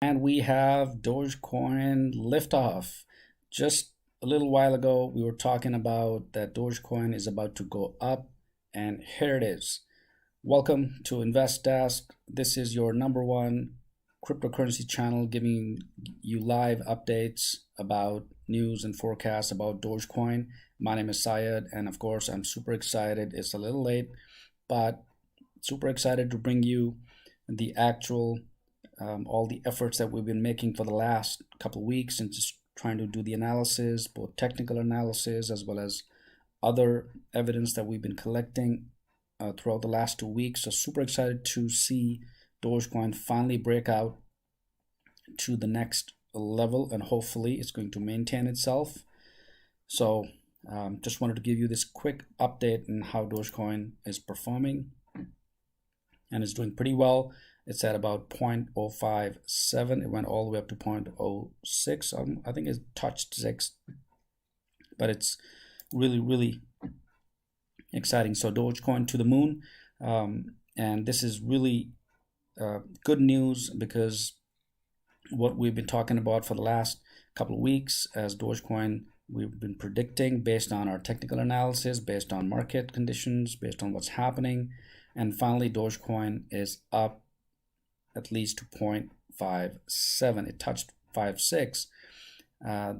And we have Dogecoin liftoff. Just a little while ago, we were talking about that Dogecoin is about to go up, and here it is. Welcome to Invest Desk. This is your number one cryptocurrency channel giving you live updates about news and forecasts about Dogecoin. My name is Syed, and of course, I'm super excited. It's a little late, but super excited to bring you the actual all the efforts that we've been making for the last couple of weeks and just trying to do the analysis, both technical analysis as well as other evidence that we've been collecting throughout the last 2 weeks. So super excited to see Dogecoin finally break out to the next level, and hopefully it's going to maintain itself. So just wanted to give you this quick update on how Dogecoin is performing, and it's doing pretty well. It's at about 0.057. It went all the way up to 0.06. I think it touched 6, but it's really exciting. So Dogecoin to the moon, and this is really good news, because what we've been talking about for the last couple of weeks as Dogecoin, we've been predicting based on our technical analysis, based on market conditions, based on what's happening, and finally Dogecoin is up at least to 0.57. It touched 5.6.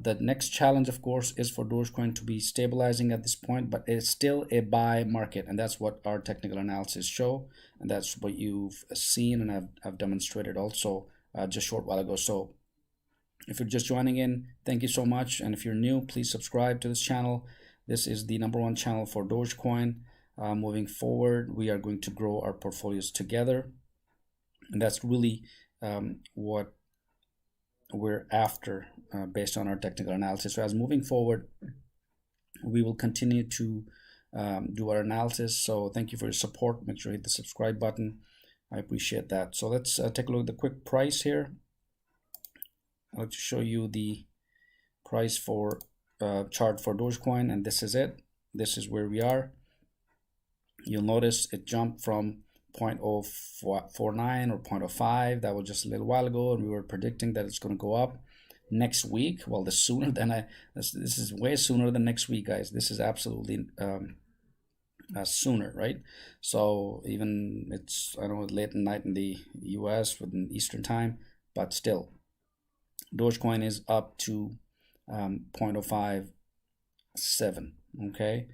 The next challenge, of course, is for Dogecoin to be stabilizing at this point, but it's still a buy market, and that's what our technical analysis show, and that's what you've seen, and I've demonstrated also just a short while ago. So if you're just joining in, thank you so much, and if you're new, please subscribe to this channel. This is the number one channel for Dogecoin. Moving forward, we are going to grow our portfolios together, and that's really what we're after based on our technical analysis. So as moving forward, we will continue to do our analysis. So thank you for your support. Make sure you hit the subscribe button. I appreciate that. So let's take a look at the quick price here. I'd like to show you the price for chart for Dogecoin, and this is it. This is where we are. You'll notice it jumped from 0.049 or 0.05. That was just a little while ago, and we were predicting that it's going to go up next week. Well, this is way sooner than next week, guys. This is absolutely sooner, right? So even it's, I know, late at night in the US within Eastern time, but still Dogecoin is up to 0.057, okay,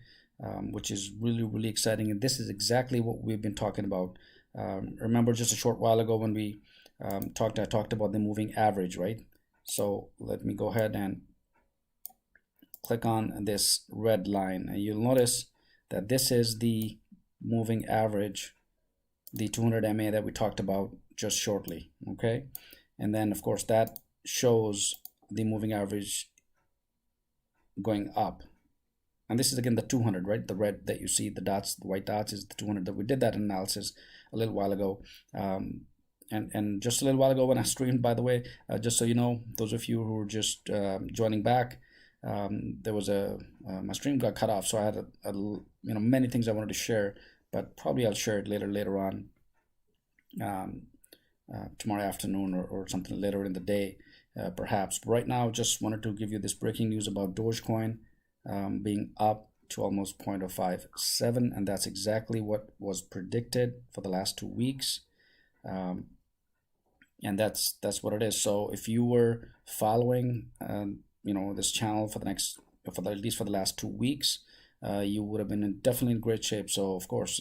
which is really exciting, and this is exactly what we've been talking about. Remember just a short while ago when we I talked about the moving average, right? So let me go ahead and click on this red line, and you'll notice that this is the moving average, the 200 MA that we talked about just shortly, okay? And then of course that shows the moving average going up, and this is again the 200, right? The red that you see, the dots, the white dots, is the 200 that we did that analysis a little while ago. And just a little while ago when I streamed, by the way, just so you know, those of you who are just joining back, there was my stream got cut off, so I had many things I wanted to share, but probably I'll share it later on, tomorrow afternoon or something later in the day, perhaps. But right now, just wanted to give you this breaking news about Dogecoin being up to almost 0.057, and that's exactly what was predicted for the last 2 weeks, and that's what it is. So if you were following this channel for at least for the last 2 weeks, you would have been definitely in great shape. So of course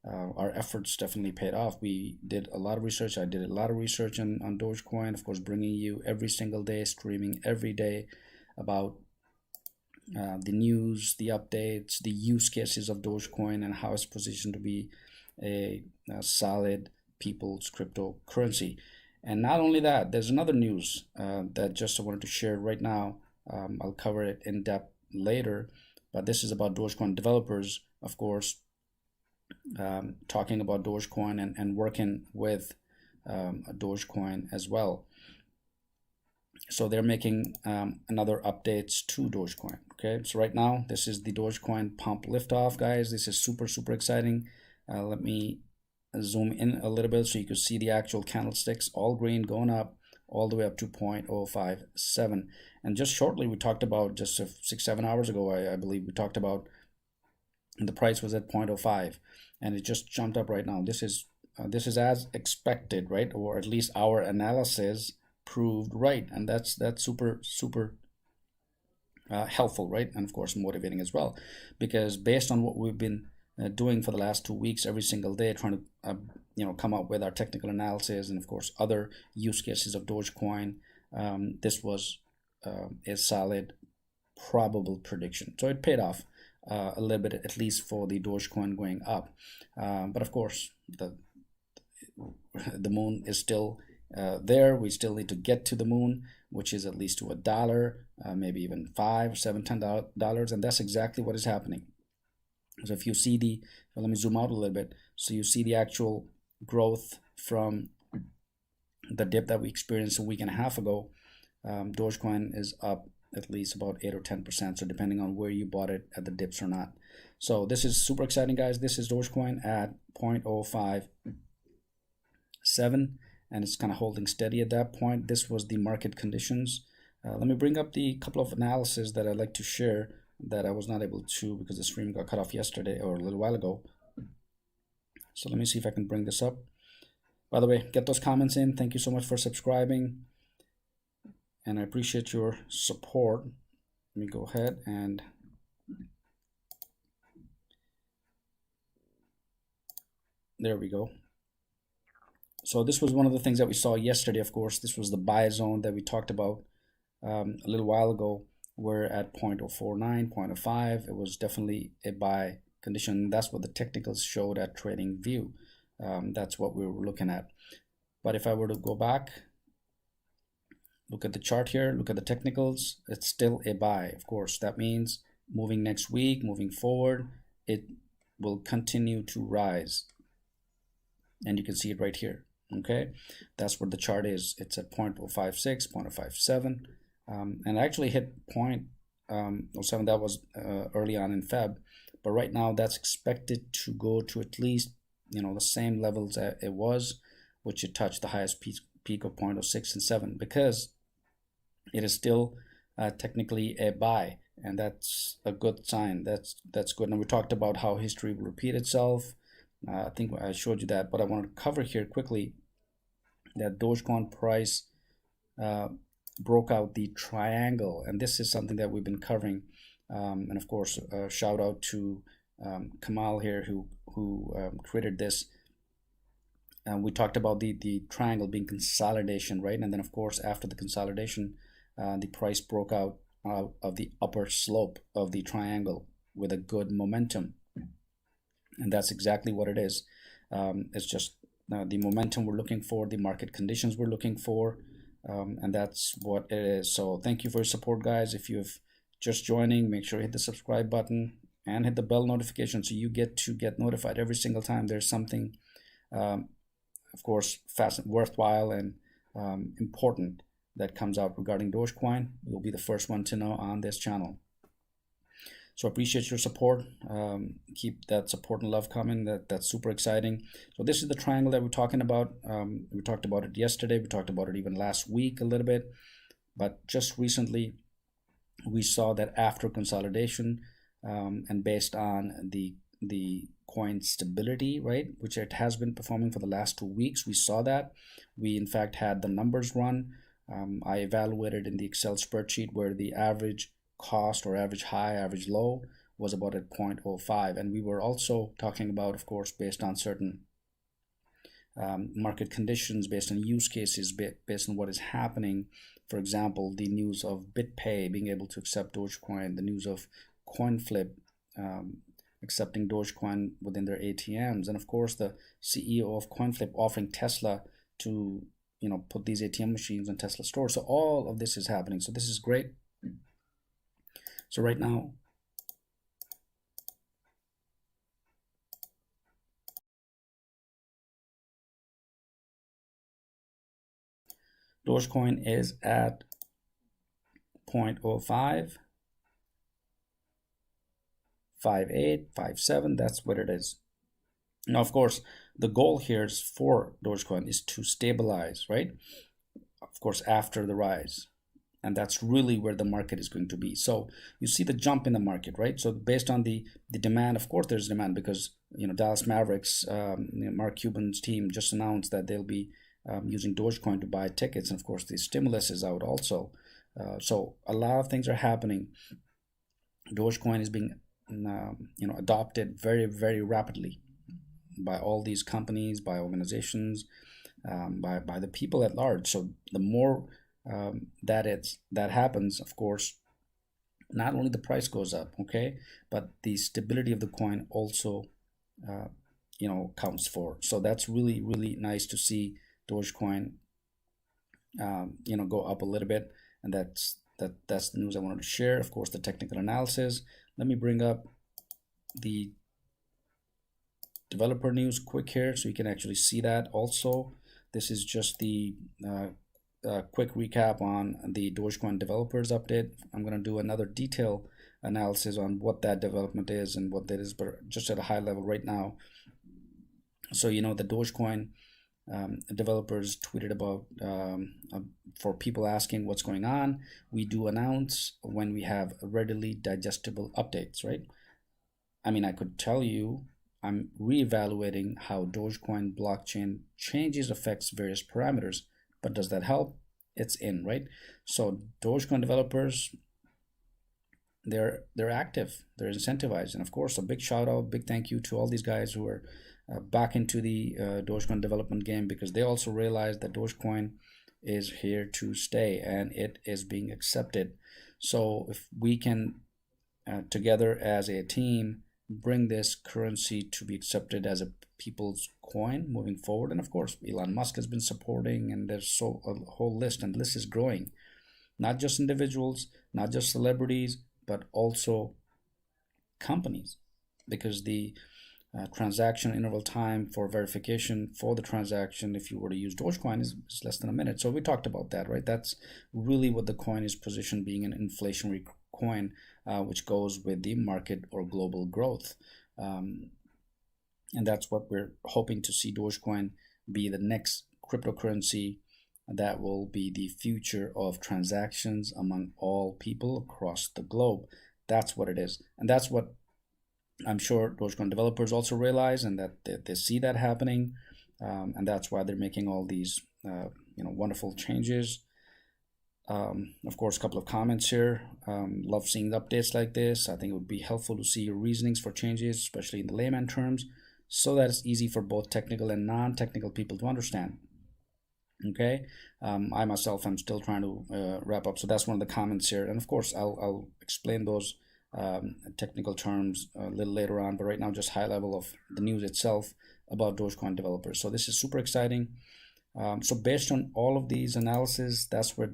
our efforts definitely paid off. We did a lot of research. I did a lot of research on Dogecoin, of course, bringing you every single day, streaming every day about the news, the updates, the use cases of Dogecoin, and how it's positioned to be a solid people's cryptocurrency. And not only that, there's another news that just I wanted to share right now. I'll cover it in depth later, but this is about Dogecoin developers, of course, talking about Dogecoin and working with Dogecoin as well. So they're making another updates to Dogecoin. Okay, so right now this is the Dogecoin pump liftoff, guys. This is super exciting. Let me zoom in a little bit so you can see the actual candlesticks, all green, going up. all the way up to 0.057. And just shortly, we talked about just 6-7 hours ago, I believe we talked about, and the price was at 0.05, and it just jumped up right now. This is as expected, right? Or at least our analysis proved right, and that's super helpful, right? And of course motivating as well, because based on what we've been doing for the last 2 weeks, every single day, trying to come up with our technical analysis and of course other use cases of Dogecoin, this was a solid probable prediction. So it paid off a little bit, at least for the Dogecoin going up. But of course the moon is still there. We still need to get to the moon, which is at least to $1, maybe even $5, $7, $10, and that's exactly what is happening. So if you see the, well, let me zoom out a little bit. So you see the actual growth from the dip that we experienced a week and a half ago. Dogecoin is up at least about 8 or 10%. So depending on where you bought it at the dips or not. So this is super exciting, guys. This is Dogecoin at 0.057, and it's kind of holding steady at that point. This was the market conditions. Let me bring up the couple of analysis that I'd like to share that I was not able to because the stream got cut off yesterday or a little while ago. So let me see if I can bring this up. By the way, get those comments in. Thank you so much for subscribing, and I appreciate your support. Let me go ahead and there we go. So this was one of the things that we saw yesterday. Of course, this was the buy zone that we talked about a little while ago. We're at 0.049, 0.05. It was definitely a buy condition. That's what the technicals showed at Trading View. That's what we were looking at. But if I were to go back, look at the chart here, look at the technicals, it's still a buy. Of course, that means moving next week, moving forward, it will continue to rise. And you can see it right here. Okay, that's where the chart is. It's at 0.056, 0.057, and I actually hit 0.07. That was early on in Feb, but right now that's expected to go to at least the same levels that it was, which it touched the highest peak of 0.06 and 7, because it is still technically a buy, and that's a good sign. That's good. And we talked about how history will repeat itself. I think I showed you that, but I want to cover here quickly that Dogecoin price broke out the triangle, and this is something that we've been covering. And of course, shout out to Kamal here who created this. And we talked about the triangle being consolidation, right? And then of course, after the consolidation, the price broke out of the upper slope of the triangle with a good momentum. And that's exactly what it is. It's just the momentum we're looking for, the market conditions we're looking for, and that's what it is. So thank you for your support, guys. If you've just joining, make sure you hit the subscribe button and hit the bell notification so you get notified every single time there's something, of course, worthwhile and important that comes out regarding Dogecoin. You'll be the first one to know on this channel. So appreciate your support. Keep that support and love coming. That's super exciting. So this is the triangle that we're talking about. We talked about it yesterday. We talked about it even last week a little bit. But just recently, we saw that after consolidation and based on the coin stability, right, which it has been performing for the last 2 weeks, we saw that. We, in fact, had the numbers run. I evaluated in the Excel spreadsheet where the average cost or average high, average low was about at 0.05, and we were also talking about, of course, based on certain market conditions, based on use cases, based on what is happening. For example, the news of BitPay being able to accept Dogecoin, the news of CoinFlip accepting Dogecoin within their ATMs, and of course the CEO of CoinFlip offering Tesla to put these ATM machines in Tesla stores. So all of this is happening. So this is great. So right now, Dogecoin is at 0.05, 58, 57. That's what it is. Now, of course, the goal here is for Dogecoin is to stabilize, right? of course, after the rise. And that's really where the market is going to be. So you see the jump in the market, right? So based on the demand, of course, there's demand because Dallas Mavericks, Mark Cuban's team just announced that they'll be using Dogecoin to buy tickets, and of course, the stimulus is out also. So a lot of things are happening. Dogecoin is being adopted very, very rapidly by all these companies, by organizations, by the people at large. So the more that happens, of course, not only the price goes up, okay, but the stability of the coin also counts for. So that's really, really nice to see Dogecoin go up a little bit, and that's the news I wanted to share. Of course, the technical analysis. Let me bring up the developer news quick here so you can actually see that. Also, this is just the quick recap on the Dogecoin developers update. I'm going to do another detailed analysis on what that development is and what that is, but just at a high level right now. So the Dogecoin developers tweeted about for people asking what's going on. We do announce when we have readily digestible updates, right? I mean, I could tell you I'm reevaluating how Dogecoin blockchain changes affects various parameters, but does that help? It's in, right? So Dogecoin developers, they're active, they're incentivized, and of course a big shout out, big thank you to all these guys who are back into the Dogecoin development game, because they also realize that Dogecoin is here to stay and it is being accepted. So if we can together as a team bring this currency to be accepted as a people's coin moving forward, and of course Elon Musk has been supporting, and there's a whole list, and the list is growing, not just individuals, not just celebrities, but also companies, because the transaction interval time for verification for the transaction, if you were to use Dogecoin, is less than a minute. So we talked about that, right? That's really what the coin is positioned, being an inflationary coin, which goes with the market or global growth. And that's what we're hoping to see Dogecoin be, the next cryptocurrency that will be the future of transactions among all people across the globe. That's what it is. And that's what I'm sure Dogecoin developers also realize, and that they see that happening. And that's why they're making all these wonderful changes. Of course, a couple of comments here. Love seeing the updates like this. I think it would be helpful to see your reasonings for changes, especially in the layman terms, so that it's easy for both technical and non-technical people to understand. Okay, I myself am still trying to wrap up, so that's one of the comments here, and of course I'll explain those technical terms a little later on, but right now just high level of the news itself about Dogecoin developers. So this is super exciting. So based on all of these analysis, that's what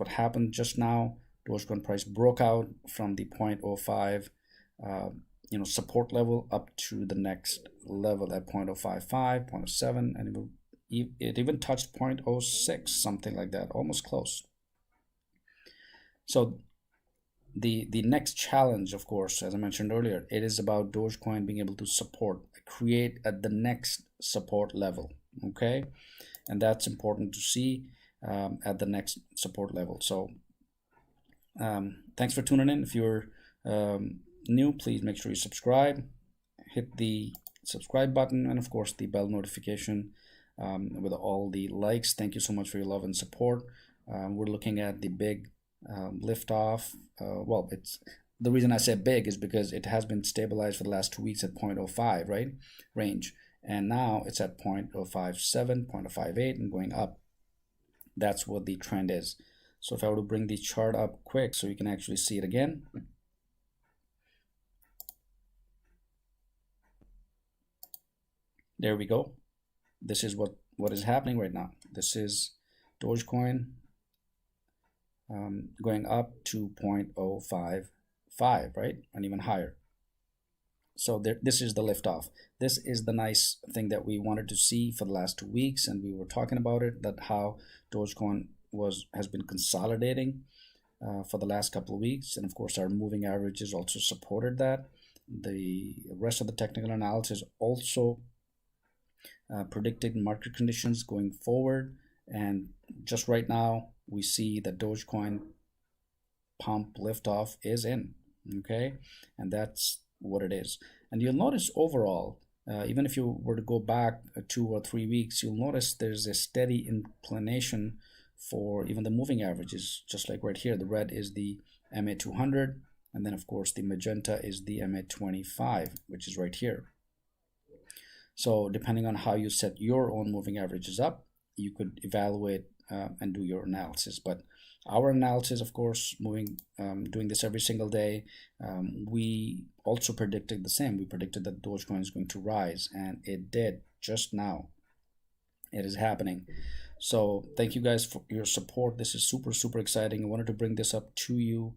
happened just now. Dogecoin price broke out from the 0.05 support level up to the next level at 0.055, 0.07, and it even touched 0.06, something like that, almost close. So the next challenge, of course, as I mentioned earlier, it is about Dogecoin being able to create at the next support level, okay? And that's important to see at the next support level. So thanks for tuning in. If you're new, please make sure you subscribe, hit the subscribe button, and of course the bell notification with all the likes. Thank you so much for your love and support. We're looking at the big liftoff. Well, it's the reason I say big is because it has been stabilized for the last 2 weeks at 0.05, right, range, and now it's at 0.057, 0.058, and going up. That's what the trend is. So if I were to bring the chart up quick so you can actually see it again. There we go. This is what is happening right now. This is Dogecoin going up to 0.055, right, and even higher. So this is the liftoff. This is the nice thing that we wanted to see for the last 2 weeks, and we were talking about it, that how Dogecoin has been consolidating for the last couple of weeks, and of course our moving averages also supported that. The rest of the technical analysis also predicted market conditions going forward, and just right now, we see that Dogecoin pump liftoff is in, okay? And that's what it is. And you'll notice overall, even if you were to go back 2 or 3 weeks, you'll notice there's a steady inclination for even the moving averages, just like right here. The red is the MA200, and then of course the magenta is the MA25, which is right here. So depending on how you set your own moving averages up, you could evaluate and do your analysis. But our analysis, of course, doing this every single day, we also predicted the same. We predicted that Dogecoin is going to rise, and it did just now. It is happening. So thank you guys for your support. This is super, super exciting. I wanted to bring this up to you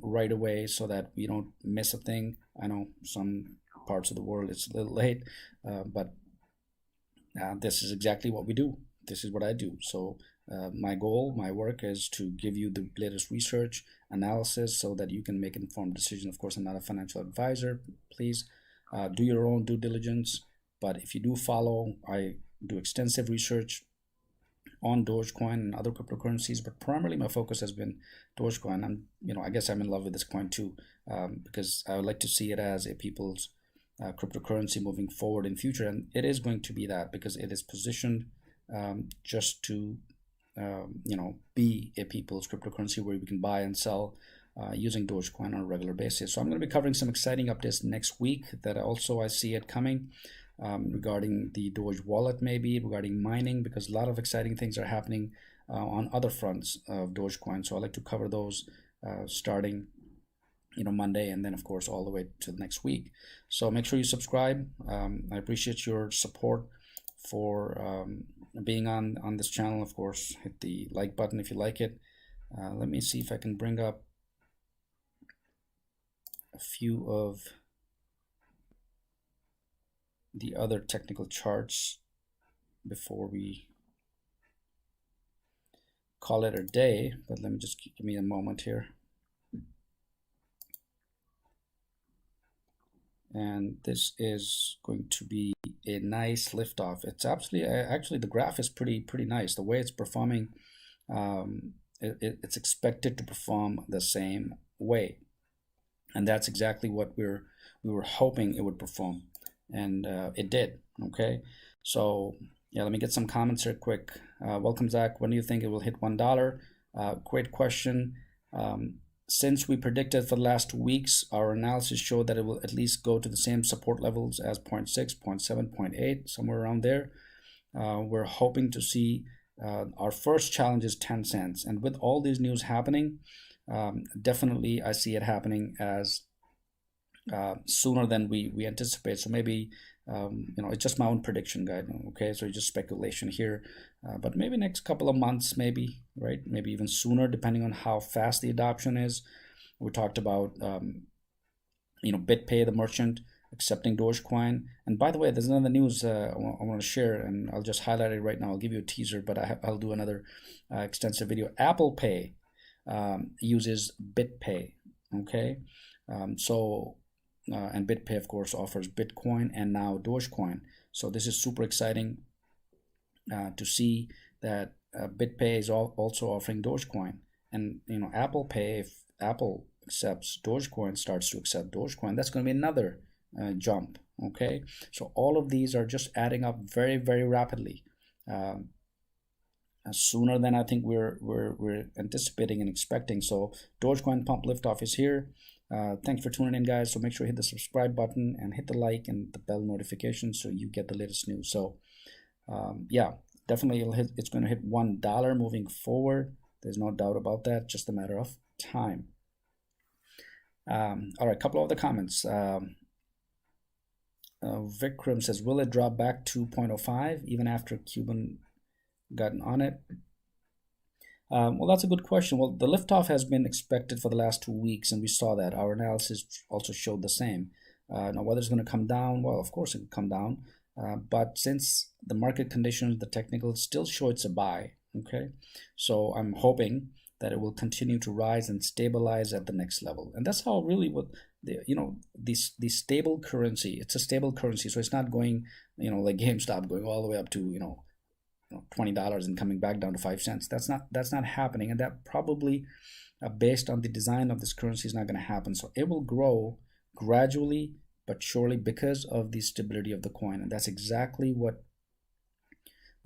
right away so that we don't miss a thing. I know some parts of the world it's a little late, but this is exactly what we do. This is what I do. So my goal, my work is to give you the latest research analysis so that you can make informed decision. Of course, I'm not a financial advisor. Please do your own due diligence. But if you do follow, I do extensive research on Dogecoin and other cryptocurrencies, but primarily my focus has been Dogecoin. I'm, I guess I'm in love with this coin too, because I would like to see it as a people's cryptocurrency moving forward in future, and it is going to be that because it is positioned just to be a people's cryptocurrency where we can buy and sell using Dogecoin on a regular basis. So I'm going to be covering some exciting updates next week that also I see it coming regarding the Doge wallet, maybe regarding mining, because a lot of exciting things are happening on other fronts of Dogecoin. So I like to cover those starting Monday, and then of course all the way to the next week. So make sure you subscribe. I appreciate your support for being on this channel. Of course, hit the like button if you like it. Let me see if I can bring up a few of the other technical charts before we call it a day, but let me just give me a moment here. And this is going to be a nice liftoff. It's actually the graph is pretty nice. The way it's performing, it's expected to perform the same way, and that's exactly what we were hoping it would perform, and it did. Okay, so yeah, let me get some comments here quick. Welcome, Zach. When do you think it will hit $1? Great question. Since we predicted for the last 2 weeks, our analysis showed that it will at least go to the same support levels as 0.6, 0.7, 0.8, somewhere around there. We're hoping to see our first challenge is 10 cents. And with all these news happening, definitely I see it happening as sooner than we anticipate. So maybe it's just my own prediction, guide. Okay, so it's just speculation here, but maybe next couple of months, maybe, right? Maybe even sooner, depending on how fast the adoption is. We talked about BitPay, the merchant, accepting Dogecoin. And by the way, there's another news I want to share, and I'll just highlight it right now. I'll give you a teaser, but I'll do another extensive video. Apple Pay uses BitPay. Okay, and BitPay, of course, offers Bitcoin and now Dogecoin. So this is super exciting to see that BitPay is also offering Dogecoin. And Apple Pay, if Apple accepts Dogecoin, starts to accept Dogecoin, that's going to be another jump. Okay, so all of these are just adding up very, very rapidly, sooner than I think we're anticipating and expecting. So Dogecoin pump liftoff is here. Thanks for tuning in, guys. So make sure you hit the subscribe button and hit the like and the bell notification so you get the latest news. So yeah, definitely it's going to hit $1 moving forward. There's no doubt about that, just a matter of time. All right, a couple of the comments. Vikram says, will it drop back to 0.05 even after Cuban gotten on it? Well, that's a good question. Well, the liftoff has been expected for the last 2 weeks, and we saw that. Our analysis also showed the same. Now, whether it's going to come down, well, of course it can come down. But since the market conditions, the technicals still show it's a buy, okay? So I'm hoping that it will continue to rise and stabilize at the next level. And that's how really what, the stable currency, it's a stable currency. So it's not going, like GameStop going all the way up to, $20 and coming back down to 5 cents. That's not happening, and that probably based on the design of this currency is not going to happen. So it will grow gradually but surely because of the stability of the coin, and that's exactly what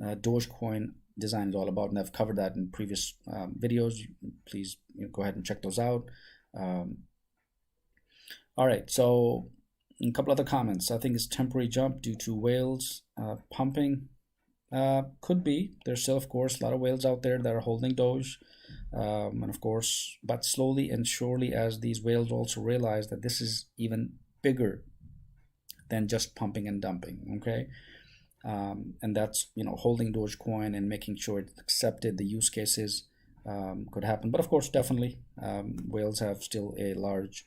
Dogecoin design is all about, and I've covered that in previous videos. Please go ahead and check those out. All right, so a couple other comments. I think it's temporary jump due to whales pumping. Could be. There's still, of course, a lot of whales out there that are holding Doge, and of course, but slowly and surely, as these whales also realize that this is even bigger than just pumping and dumping. Okay. And that's holding Dogecoin and making sure it's accepted. The use cases could happen, but of course, definitely whales have still a large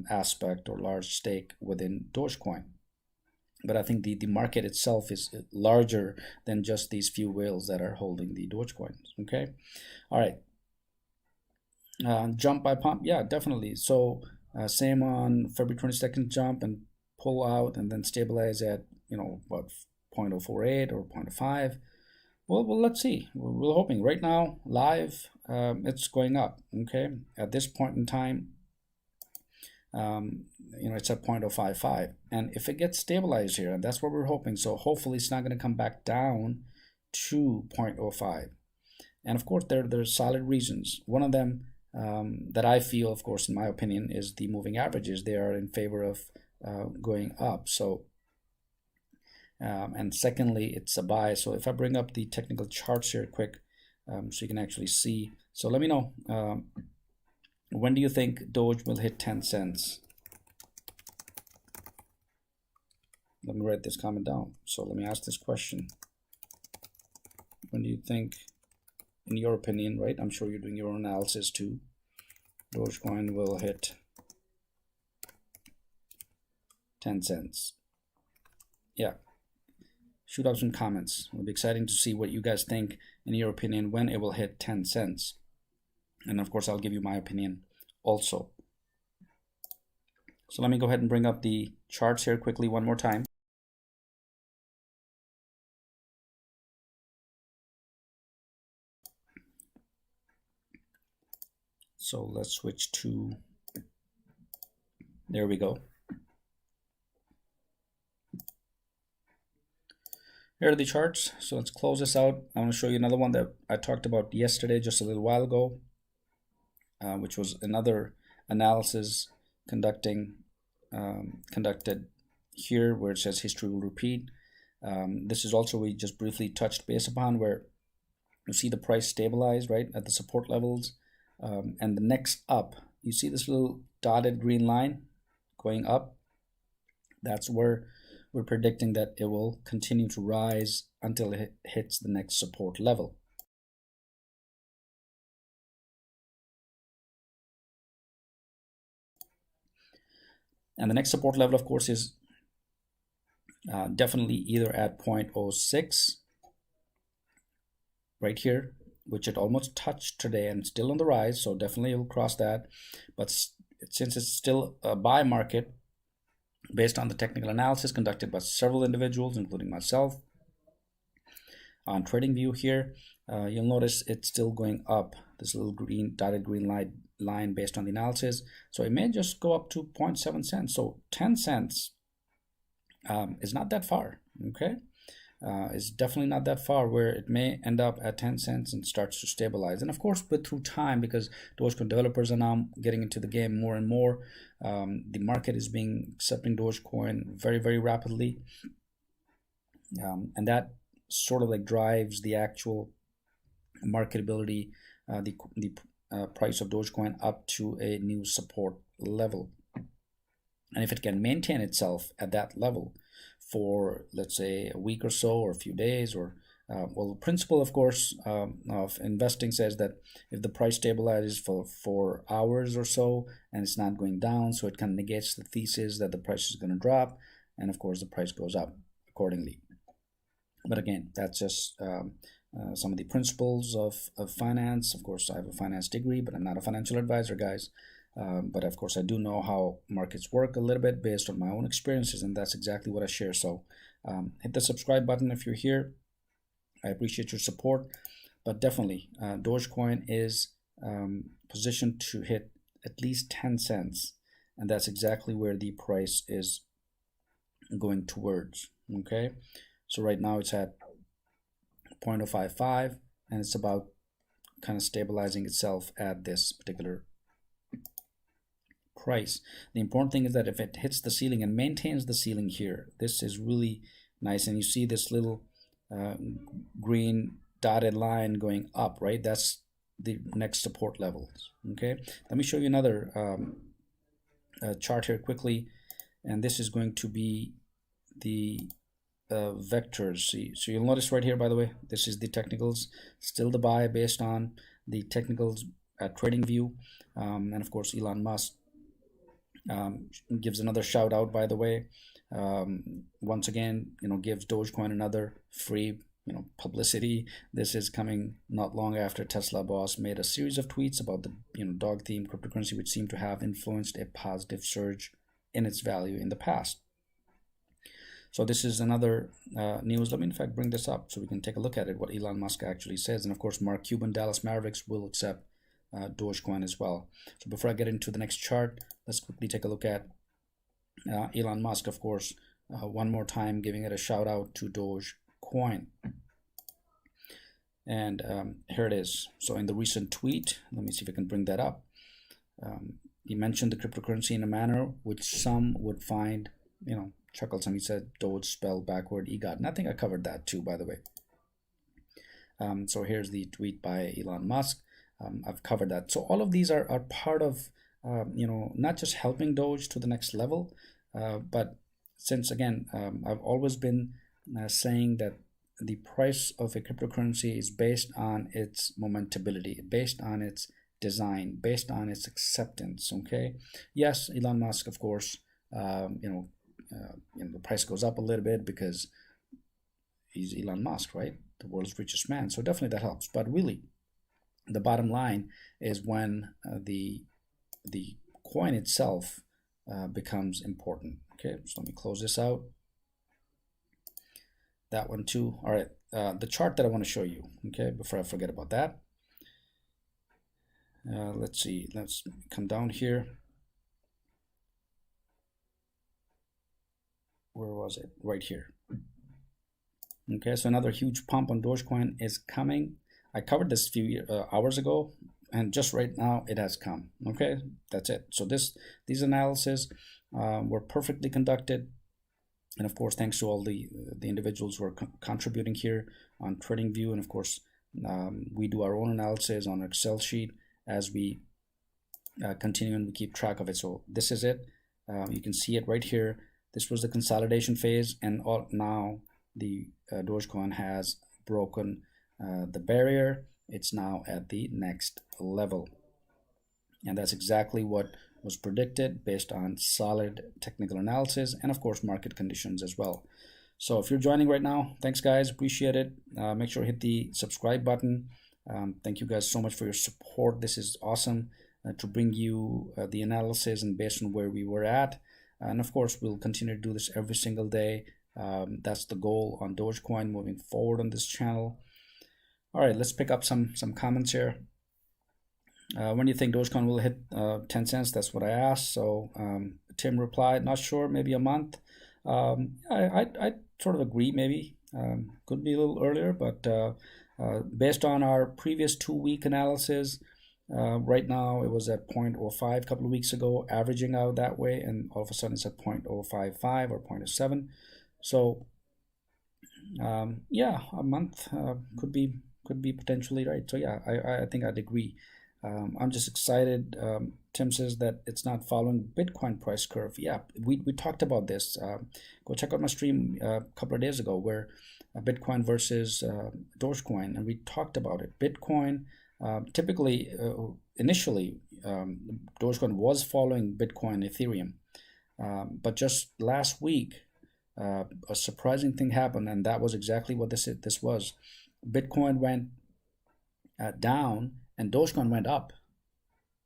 aspect or large stake within Dogecoin. But I think the market itself is larger than just these few whales that are holding the Dogecoins. Okay, all right. Jump by pump, yeah, definitely. So same on February 22nd, jump and pull out and then stabilize at what, 0.048 or 0.5. Well, let's see. We're hoping. Right now, live, it's going up. Okay, at this point in time, it's at 0.055, and if it gets stabilized here, and that's what we're hoping, so hopefully it's not going to come back down to 0.05. And of course, there's solid reasons. One of them that I feel, of course, in my opinion, is the moving averages. They are in favor of going up. So and secondly, it's a buy. So if I bring up the technical charts here quick, so you can actually see. So let me know, when do you think Doge will hit 10 cents? Let me write this comment down. So let me ask this question. When do you think, in your opinion, right? I'm sure you're doing your own analysis too, Dogecoin will hit 10 cents? Yeah. Shoot out some comments. It'll be exciting to see what you guys think, in your opinion, when it will hit 10 cents. And of course, I'll give you my opinion also. So let me go ahead and bring up the charts here quickly one more time. So let's switch to, there we go. Here are the charts. So let's close this out. I want to show you another one that I talked about yesterday, just a little while ago, which was another analysis conducted here, where it says history will repeat. This is also, we just briefly touched base upon, where you see the price stabilize right at the support levels, and the next up, you see this little dotted green line going up. That's where we're predicting that it will continue to rise until it hits the next support level. And the next support level, of course, is definitely either at 0.06 right here, which it almost touched today and still on the rise, so definitely it will cross that. But since it's still a buy market, based on the technical analysis conducted by several individuals, including myself, on TradingView here, you'll notice it's still going up, this little green dotted green line based on the analysis. So it may just go up to 0.7 cents. So 10 cents is not that far. Okay, it's definitely not that far, where it may end up at 10 cents and starts to stabilize. And of course, but through time, because Dogecoin developers are now getting into the game more and more, the market is accepting Dogecoin very, very rapidly, and that sort of like drives the actual marketability, the price of Dogecoin up to a new support level. And if it can maintain itself at that level for, let's say, a week or so, or a few days, or well, the principle, of course, of investing says that if the price stabilizes for 4 hours or so and it's not going down, so it kind of negates the thesis that the price is going to drop, and of course the price goes up accordingly. But again, that's just some of the principles of finance. Of course, I have a finance degree, but I'm not a financial advisor, guys. But of course, I do know how markets work a little bit based on my own experiences, and that's exactly what I share. So hit the subscribe button if you're here. I appreciate your support, but definitely Dogecoin is positioned to hit at least 10 cents, and that's exactly where the price is going towards. Okay, so right now it's at 0.055, and it's about kind of stabilizing itself at this particular price. The important thing is that if it hits the ceiling and maintains the ceiling here, this is really nice, and you see this little green dotted line going up, right? That's the next support levels. Okay, let me show you another chart here quickly, and this is going to be the vectors. So you'll notice right here, by the way, this is the technicals, still the buy based on the technicals trading view, and of course Elon Musk gives another shout out, by the way, once again, gives Dogecoin another free publicity. This is coming not long after Tesla boss made a series of tweets about the dog themed cryptocurrency, which seemed to have influenced a positive surge in its value in the past. So this is another news. Let me in fact bring this up so we can take a look at it, what Elon Musk actually says. And of course, Mark Cuban, Dallas Mavericks, will accept Dogecoin as well. So before I get into the next chart, let's quickly take a look at Elon Musk, of course, one more time, giving it a shout out to Dogecoin. And here it is. So in the recent tweet, let me see if I can bring that up. He mentioned the cryptocurrency in a manner which some would find, chuckles. And he said Doge spelled backward EGOT. And I think I covered that too, by the way. So here's the tweet by Elon Musk. I've covered that. So all of these are part of, not just helping Doge to the next level, but since, again, I've always been saying that the price of a cryptocurrency is based on its momentability, based on its design, based on its acceptance. Okay. Yes, Elon Musk, of course, the price goes up a little bit because he's Elon Musk, right? The world's richest man. So definitely that helps. But really, the bottom line is when the coin itself becomes important. Okay, so let me close this out. That one too. All right, the chart that I want to show you, okay, before I forget about that. Let's see, let's come down here. Where was it? Right here. Okay, so another huge pump on Dogecoin is coming. I covered this a few hours ago, and just right now it has come. Okay, that's it. So these analyses were perfectly conducted, and of course, thanks to all the individuals who are contributing here on TradingView, and of course, we do our own analysis on Excel sheet as we continue and we keep track of it. So this is it. You can see it right here. This was the consolidation phase, and now the Dogecoin has broken the barrier. It's now at the next level, and that's exactly what was predicted based on solid technical analysis and of course market conditions as well. So if you're joining right now, thanks guys, appreciate it. Make sure to hit the subscribe button. Thank you guys so much for your support. This is awesome to bring you the analysis and based on where we were at, and of course we'll continue to do this every single day. That's the goal on Dogecoin moving forward on this channel. All right, let's pick up some comments here. When do you think Dogecoin will hit 10 cents? That's what I asked. So Tim replied, not sure, maybe a month. I sort of agree, maybe. Could be a little earlier, but based on our previous 2-week analysis, right now it was at 0.05 a couple of weeks ago, averaging out that way, and all of a sudden it's at 0.055 or 0.07. So yeah, a month could be potentially right. So yeah, I think I'd agree. I'm just excited. Tim says that it's not following Bitcoin price curve. Yeah, we talked about this. Go check out my stream a couple of days ago where Bitcoin versus Dogecoin, and we talked about it. Bitcoin typically, initially, Dogecoin was following Bitcoin, Ethereum, but just last week, a surprising thing happened, and that was exactly what this was. Bitcoin went down and Dogecoin went up.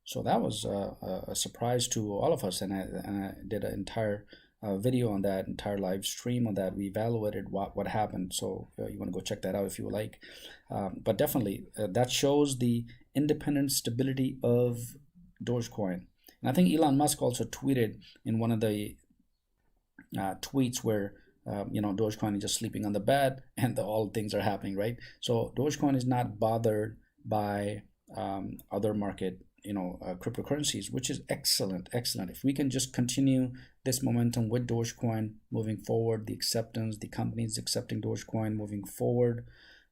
So that was a surprise to all of us, and I did an entire video on that, entire live stream on that. We evaluated what happened. So you want to go check that out if you would like. But definitely that shows the independent stability of Dogecoin. And I think Elon Musk also tweeted in one of the tweets where Dogecoin is just sleeping on the bed and all things are happening, right? So Dogecoin is not bothered by other market cryptocurrencies, which is excellent. If we can just continue this momentum with Dogecoin moving forward, the acceptance, the companies accepting Dogecoin moving forward,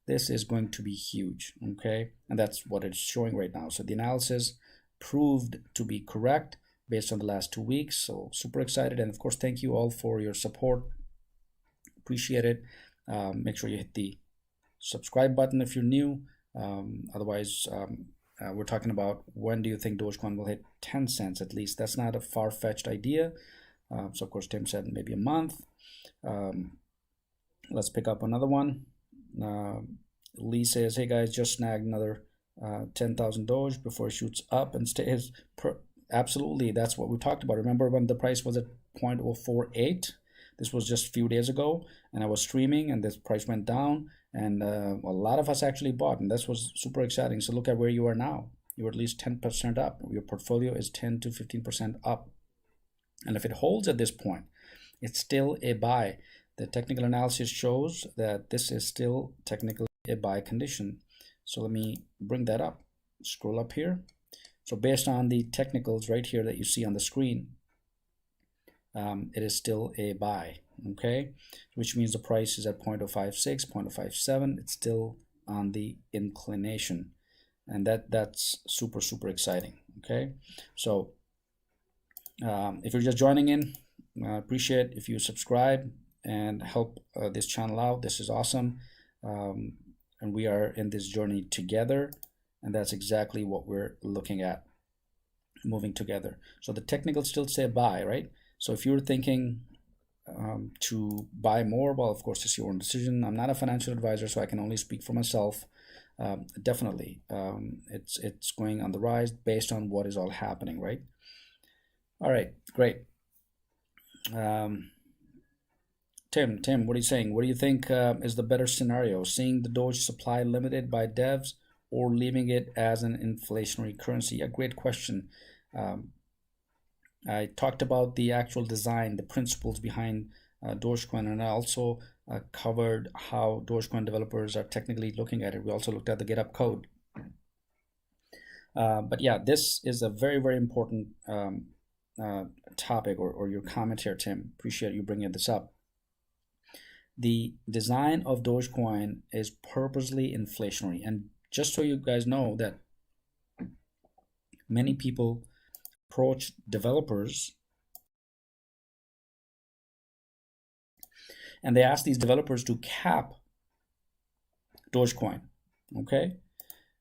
this is going to be huge. Okay, and that's what it's showing right now. So the analysis proved to be correct based on the last 2 weeks. So super excited, and of course thank you all for your support. Appreciate it. Make sure you hit the subscribe button if you're new. Otherwise we're talking about when do you think Dogecoin will hit 10 cents at least. That's not a far-fetched idea. So of course Tim said maybe a month. Let's pick up another one. Lee says, hey guys, just snagged another 10,000 Doge before it shoots up and stays. Absolutely, that's what we talked about. Remember when the price was at 0.048? This was just a few days ago, and I was streaming and this price went down, and a lot of us actually bought, and this was super exciting. So look at where you are now. You're at least 10% up. Your portfolio is 10 to 15% up. And if it holds at this point, it's still a buy. The technical analysis shows that this is still technically a buy condition. So let me bring that up. Scroll up here. So based on the technicals right here that you see on the screen, it is still a buy, okay? Which means the price is at 0.056, 0.057. It's still on the inclination, and that's super exciting, okay? So if you're just joining in, I appreciate if you subscribe and help this channel out. This is awesome, and we are in this journey together, and that's exactly what we're looking at, moving together. So the technicals still say buy, right? So if you're thinking to buy more, well, of course, it's your own decision. I'm not a financial advisor, so I can only speak for myself. Definitely, it's going on the rise based on what is all happening, right? All right, great. Tim, what are you saying? What do you think is the better scenario? Seeing the Doge supply limited by devs or leaving it as an inflationary currency? A great question. I talked about the actual design, the principles behind Dogecoin, and I also covered how Dogecoin developers are technically looking at it. We also looked at the GitHub code. But yeah, this is a very important topic, or your comment here, Tim. Appreciate you bringing this up. The design of Dogecoin is purposely inflationary, and just so you guys know that many people approach developers and they ask these developers to cap Dogecoin. Okay,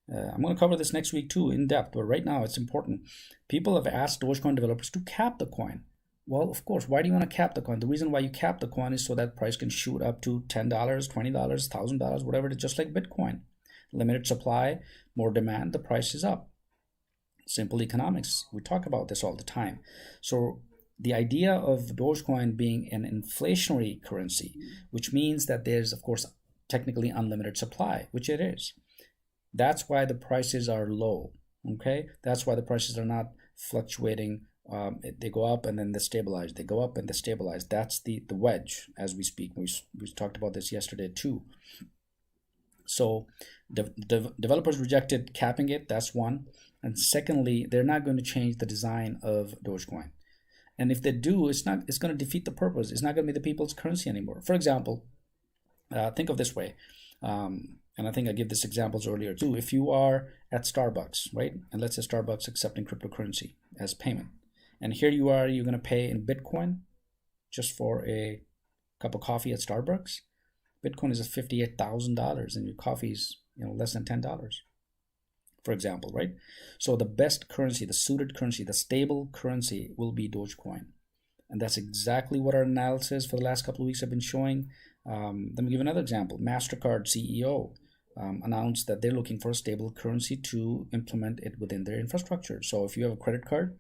I'm going to cover this next week too in depth, but right now it's important. People have asked Dogecoin developers to cap the coin. Well, of course, why do you want to cap the coin? The reason why you cap the coin is so that price can shoot up to $10, $20, $1,000, whatever it is, just like Bitcoin. Limited supply, more demand, the price is up. Simple economics. We talk about this all the time. So the idea of Dogecoin being an inflationary currency, which means that there's, of course, technically unlimited supply, which it is. That's why the prices are low, okay? That's why the prices are not fluctuating. They go up and then they stabilize. They go up and they stabilize. That's the wedge as we speak. We talked about this yesterday too. So the developers rejected capping it. That's one. And secondly, they're not going to change the design of Dogecoin. And if they do, it's going to defeat the purpose. It's not going to be the people's currency anymore. For example, think of this way. And I think I gave this examples earlier too. If you are at Starbucks, right? And let's say Starbucks accepting cryptocurrency as payment. And here you are, you're going to pay in Bitcoin just for a cup of coffee at Starbucks. Bitcoin is at $58,000 and your coffee is less than $10, for example, right? So the best currency, the suited currency, the stable currency will be Dogecoin. And that's exactly what our analysis for the last couple of weeks have been showing. Let me give another example. MasterCard CEO announced that they're looking for a stable currency to implement it within their infrastructure. So if you have a credit card,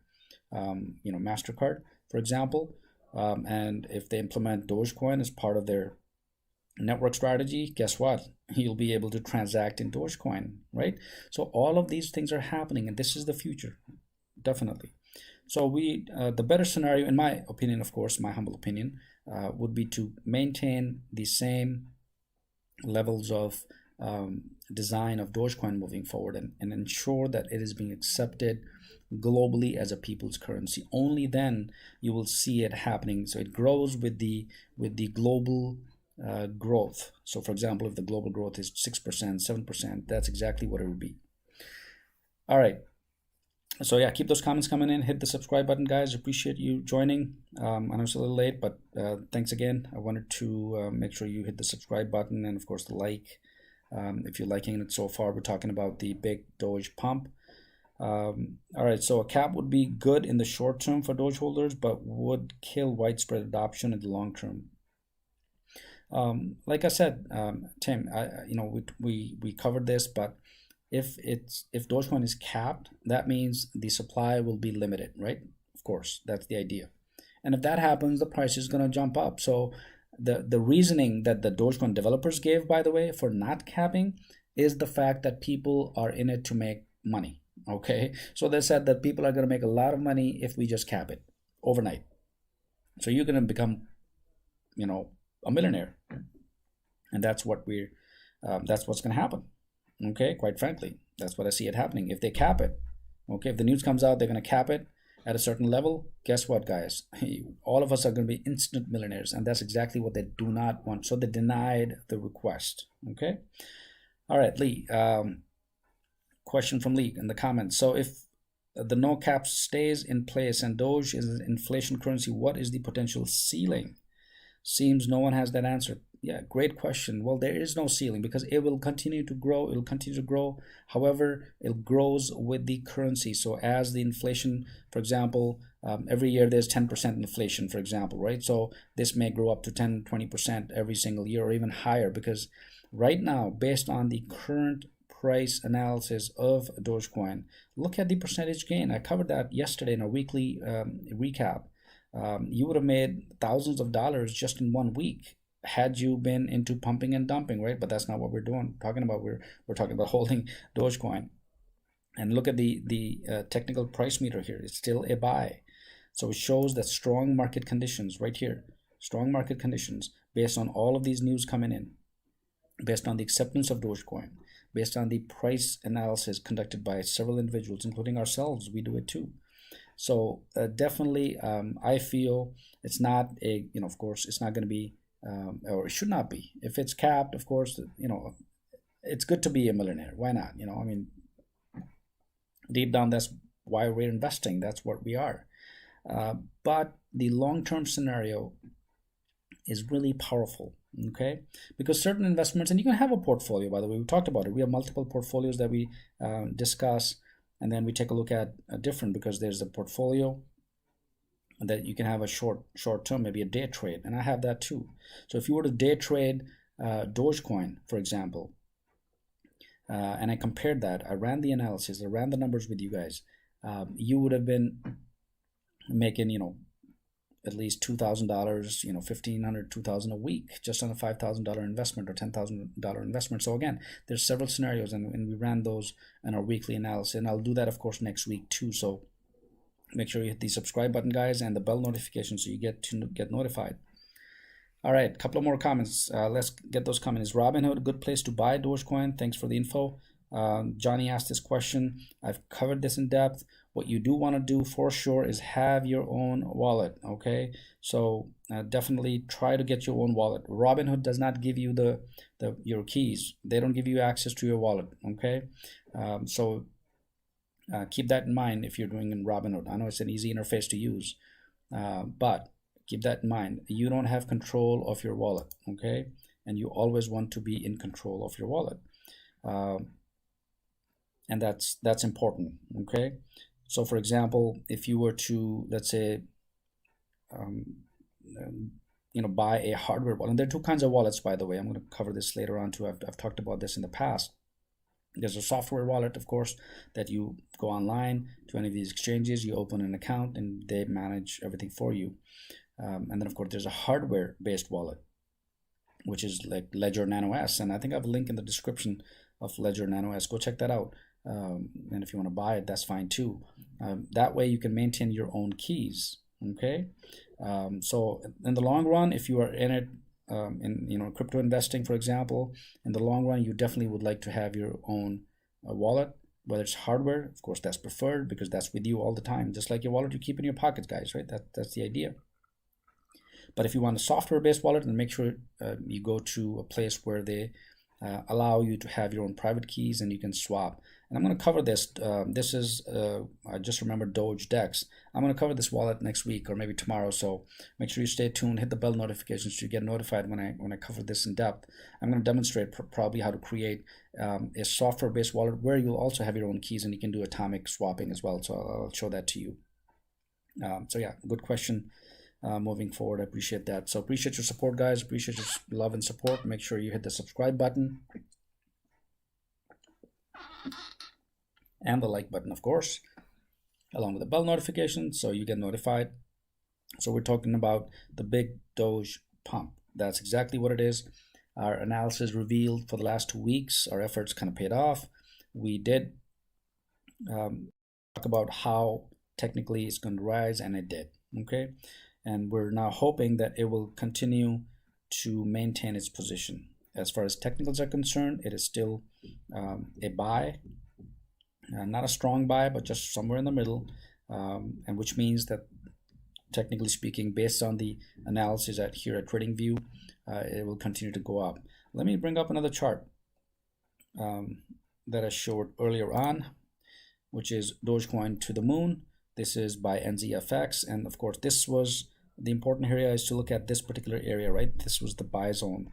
MasterCard, for example, And if they implement Dogecoin as part of their network strategy, guess what? You'll be able to transact in Dogecoin, right? So all of these things are happening, and this is the future, definitely. So the better scenario, in my opinion, of course, my humble opinion, would be to maintain the same levels of design of Dogecoin moving forward, and ensure that it is being accepted globally as a people's currency. Only then you will see it happening. So it grows with the global growth. So for example, if the global growth is 6%, 7%, that's exactly what it would be. All right. So yeah, keep those comments coming in. Hit the subscribe button, guys. Appreciate you joining. I know it's a little late, but thanks again. I wanted to make sure you hit the subscribe button and of course the like. If you're liking it so far, we're talking about the big Doge pump. All right, so a cap would be good in the short term for Doge holders, but would kill widespread adoption in the long term. Like I said, Tim, we covered this, but if Dogecoin is capped, that means the supply will be limited, right? Of course, that's the idea. And if that happens, the price is going to jump up. So the reasoning that the Dogecoin developers gave, by the way, for not capping is the fact that people are in it to make money. Okay, so they said that people are going to make a lot of money if we just cap it overnight. So you're going to become, a millionaire, and that's what's going to happen. Okay, quite frankly, that's what I see it happening. If they cap it, okay, if the news comes out they're going to cap it at a certain level, guess what, guys? All of us are going to be instant millionaires, and that's exactly what they do not want. So they denied the request. Okay, all right, Lee. Question from Lee in the comments. So if the no cap stays in place and Doge is an inflation currency, what is the potential ceiling? Seems no one has that answer. Yeah, great question. Well, there is no ceiling because it will continue to grow. It will continue to grow. However, it grows with the currency. So as the inflation, for example, every year there's 10% inflation, for example, right? So this may grow up to 10, 20% every single year or even higher, because right now, based on the current price analysis of Dogecoin, look at the percentage gain. I covered that yesterday in a weekly recap. You would have made thousands of dollars just in 1 week had you been into pumping and dumping, right? But that's not what we're talking about. We're talking about holding Dogecoin. And look at the technical price meter here. It's still a buy. So it shows that strong market conditions right here, strong market conditions based on all of these news coming in, based on the acceptance of Dogecoin, based on the price analysis conducted by several individuals, including ourselves. We do it too. So definitely, I feel it's not of course, it's not going to be, or it should not be. If it's capped, of course, it's good to be a millionaire. Why not? I mean, deep down, that's why we're investing. That's what we are. But the long-term scenario is really powerful. Okay, because certain investments, and you can have a portfolio, by the way, we talked about it. We have multiple portfolios that we discuss, and then we take a look at a different, because there's a portfolio that you can have a short term, maybe a day trade, and I have that too. So if you were to day trade Dogecoin, for example, and I compared that, I ran the analysis, I ran the numbers with you guys, you would have been making at least $2,000, $1,500, $2,000 a week, just on a $5,000 investment or $10,000 investment. So again, there's several scenarios, and we ran those in our weekly analysis, and I'll do that, of course, next week too. So make sure you hit the subscribe button, guys, and the bell notification so you get notified. All right, a couple of more comments. Let's get those coming. Is Robinhood a good place to buy Dogecoin? Thanks for the info. Johnny asked this question. I've covered this in depth. What you do want to do for sure is have your own wallet. Okay, so definitely try to get your own wallet. Robinhood does not give you your keys. They don't give you access to your wallet. Okay, so keep that in mind if you're doing in Robinhood. I know it's an easy interface to use, but keep that in mind. You don't have control of your wallet. Okay, and you always want to be in control of your wallet. And that's important. Okay, so for example, if you were to, let's say, buy a hardware wallet, and there are two kinds of wallets, by the way. I'm going to cover this later on too. I've talked about this in the past. There's a software wallet, of course, that you go online to any of these exchanges, you open an account, and they manage everything for you. And then of course there's a hardware based wallet, which is like Ledger Nano S, and I think I have a link in the description of Ledger Nano S. Go check that out. And if you want to buy it, that's fine too. That way you can maintain your own keys. Okay. So in the long run, if you are in it, in crypto investing, for example, in the long run, you definitely would like to have your own wallet, whether it's hardware. Of course, that's preferred because that's with you all the time, just like your wallet you keep in your pockets, guys. Right? That's the idea. But if you want a software-based wallet, then make sure you go to a place where they allow you to have your own private keys and you can swap. And I'm going to cover this. This is, I just remembered Doge Dex. I'm going to cover this wallet next week or maybe tomorrow. So make sure you stay tuned, hit the bell notifications to get notified when I cover this in depth. I'm going to demonstrate probably how to create a software-based wallet where you'll also have your own keys and you can do atomic swapping as well. So I'll show that to you. So yeah, good question. Moving forward, I appreciate that. So appreciate your support, guys. Appreciate your love and support. Make sure you hit the subscribe button and the like button, of course, along with the bell notification so you get notified. So we're talking about the big Doge pump. That's exactly what it is. Our analysis revealed for the last 2 weeks, our efforts kind of paid off. We did talk about how technically it's going to rise, and it did. Okay. And we're now hoping that it will continue to maintain its position. As far as technicals are concerned, it is still a buy, not a strong buy, but just somewhere in the middle, and which means that technically speaking, based on the analysis here at TradingView, it will continue to go up. Let me bring up another chart that I showed earlier on, which is Dogecoin to the moon. This is by NZFX, and of course this was the important area is to look at this particular area, right? This was the buy zone.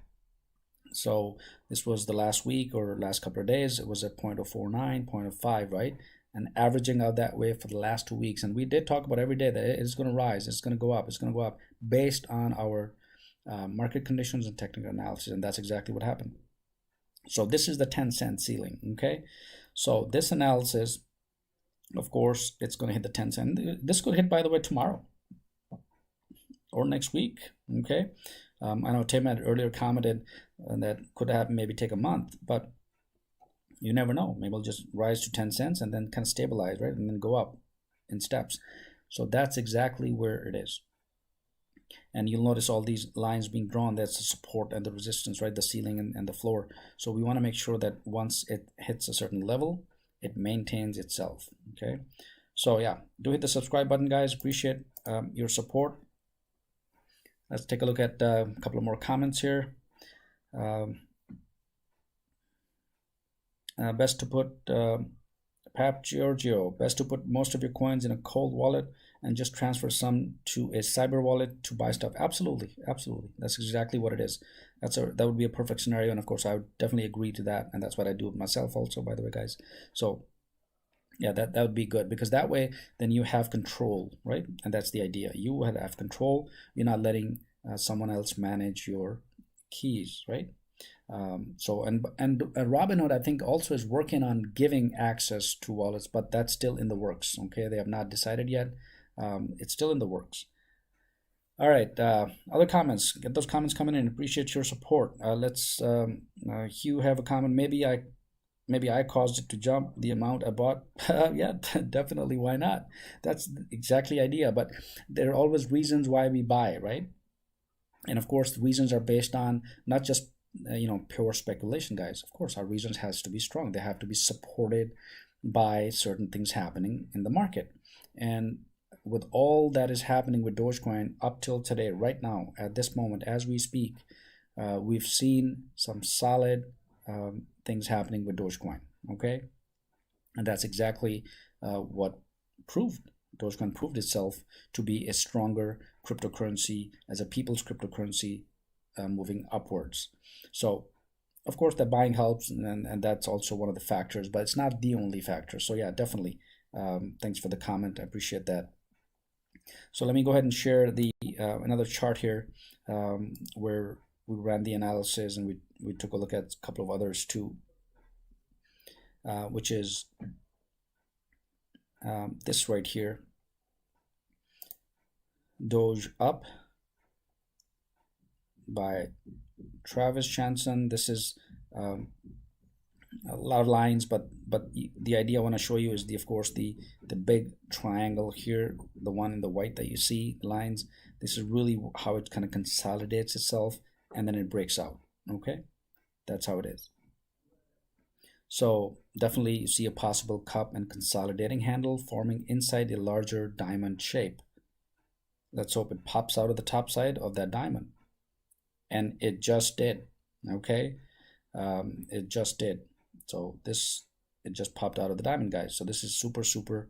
So this was the last week or last couple of days. It was at 0.049, 0.05, right? And averaging out that way for the last 2 weeks. And we did talk about every day that it's going to rise, it's going to go up, it's going to go up based on our market conditions and technical analysis. And that's exactly what happened. So this is the 10-cent ceiling, okay? So this analysis, of course, it's going to hit the 10 cent. This could hit, by the way, tomorrow or next week. Okay. I know Tim had earlier commented that could happen, maybe take a month, but you never know. Maybe it'll just rise to 10 cents and then kind of stabilize, right? And then go up in steps. So that's exactly where it is. And you'll notice all these lines being drawn. That's the support and the resistance, right? The ceiling and the floor. So we want to make sure that once it hits a certain level, it maintains itself. Okay. So yeah, do hit the subscribe button, guys. Appreciate your support. Let's take a look at a couple of more comments here. Best to put Pap Giorgio, best to put most of your coins in a cold wallet and just transfer some to a cyber wallet to buy stuff. Absolutely, absolutely. That's exactly what it is. That would be a perfect scenario, and of course I would definitely agree to that, and that's what I do myself also, by the way, guys. So yeah, that would be good, because that way then you have control, right? And that's the idea. You would have control. You're not letting someone else manage your keys, right? So Robinhood, I think, also is working on giving access to wallets, but that's still in the works. Okay, they have not decided yet. It's still in the works. All right, other comments. Get those comments coming in. Appreciate your support. Let's Hugh have a comment. Maybe I caused it to jump the amount I bought. Yeah, definitely. Why not? That's exactly the idea. But there are always reasons why we buy, right? And of course, the reasons are based on not just pure speculation, guys. Of course, our reasons has to be strong. They have to be supported by certain things happening in the market. And with all that is happening with Dogecoin up till today, right now, at this moment, as we speak, we've seen some solid things happening with Dogecoin. Okay, and that's exactly what Dogecoin proved itself to be a stronger cryptocurrency, as a people's cryptocurrency, moving upwards. So of course the buying helps, and that's also one of the factors, but it's not the only factor. So yeah, definitely. Thanks for the comment. I appreciate that. So let me go ahead and share the another chart here where we ran the analysis, and we took a look at a couple of others too, which is this right here. Doge up, by Travis Chanson. This is a lot of lines, but the idea I want to show you is of course the big triangle here, the one in the white that you see lines. This is really how it kind of consolidates itself and then it breaks out. Okay, that's how it is. So definitely you see a possible cup and consolidating handle forming inside a larger diamond shape. Let's hope it pops out of the top side of that diamond, and it just did. Okay, it just did. So it just popped out of the diamond, guys. So this is super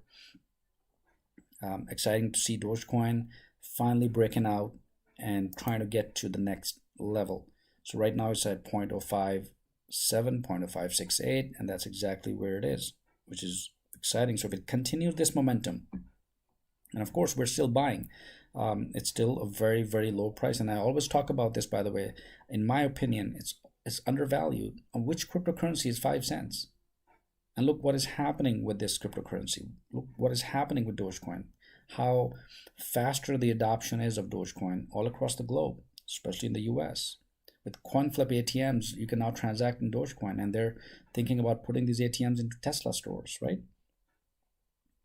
exciting to see Dogecoin finally breaking out and trying to get to the next level. So right now it's at 0.057, 0.0568, and that's exactly where it is, which is exciting. So if it continues this momentum, and of course we're still buying, it's still a very low price. And I always talk about this, by the way. In my opinion, it's undervalued. And which cryptocurrency is 5 cents? And look what is happening with this cryptocurrency. Look what is happening with Dogecoin. How faster the adoption is of Dogecoin all across the globe, especially in the US. With coin flip ATMs, you can now transact in Dogecoin, and they're thinking about putting these ATMs into Tesla stores, right?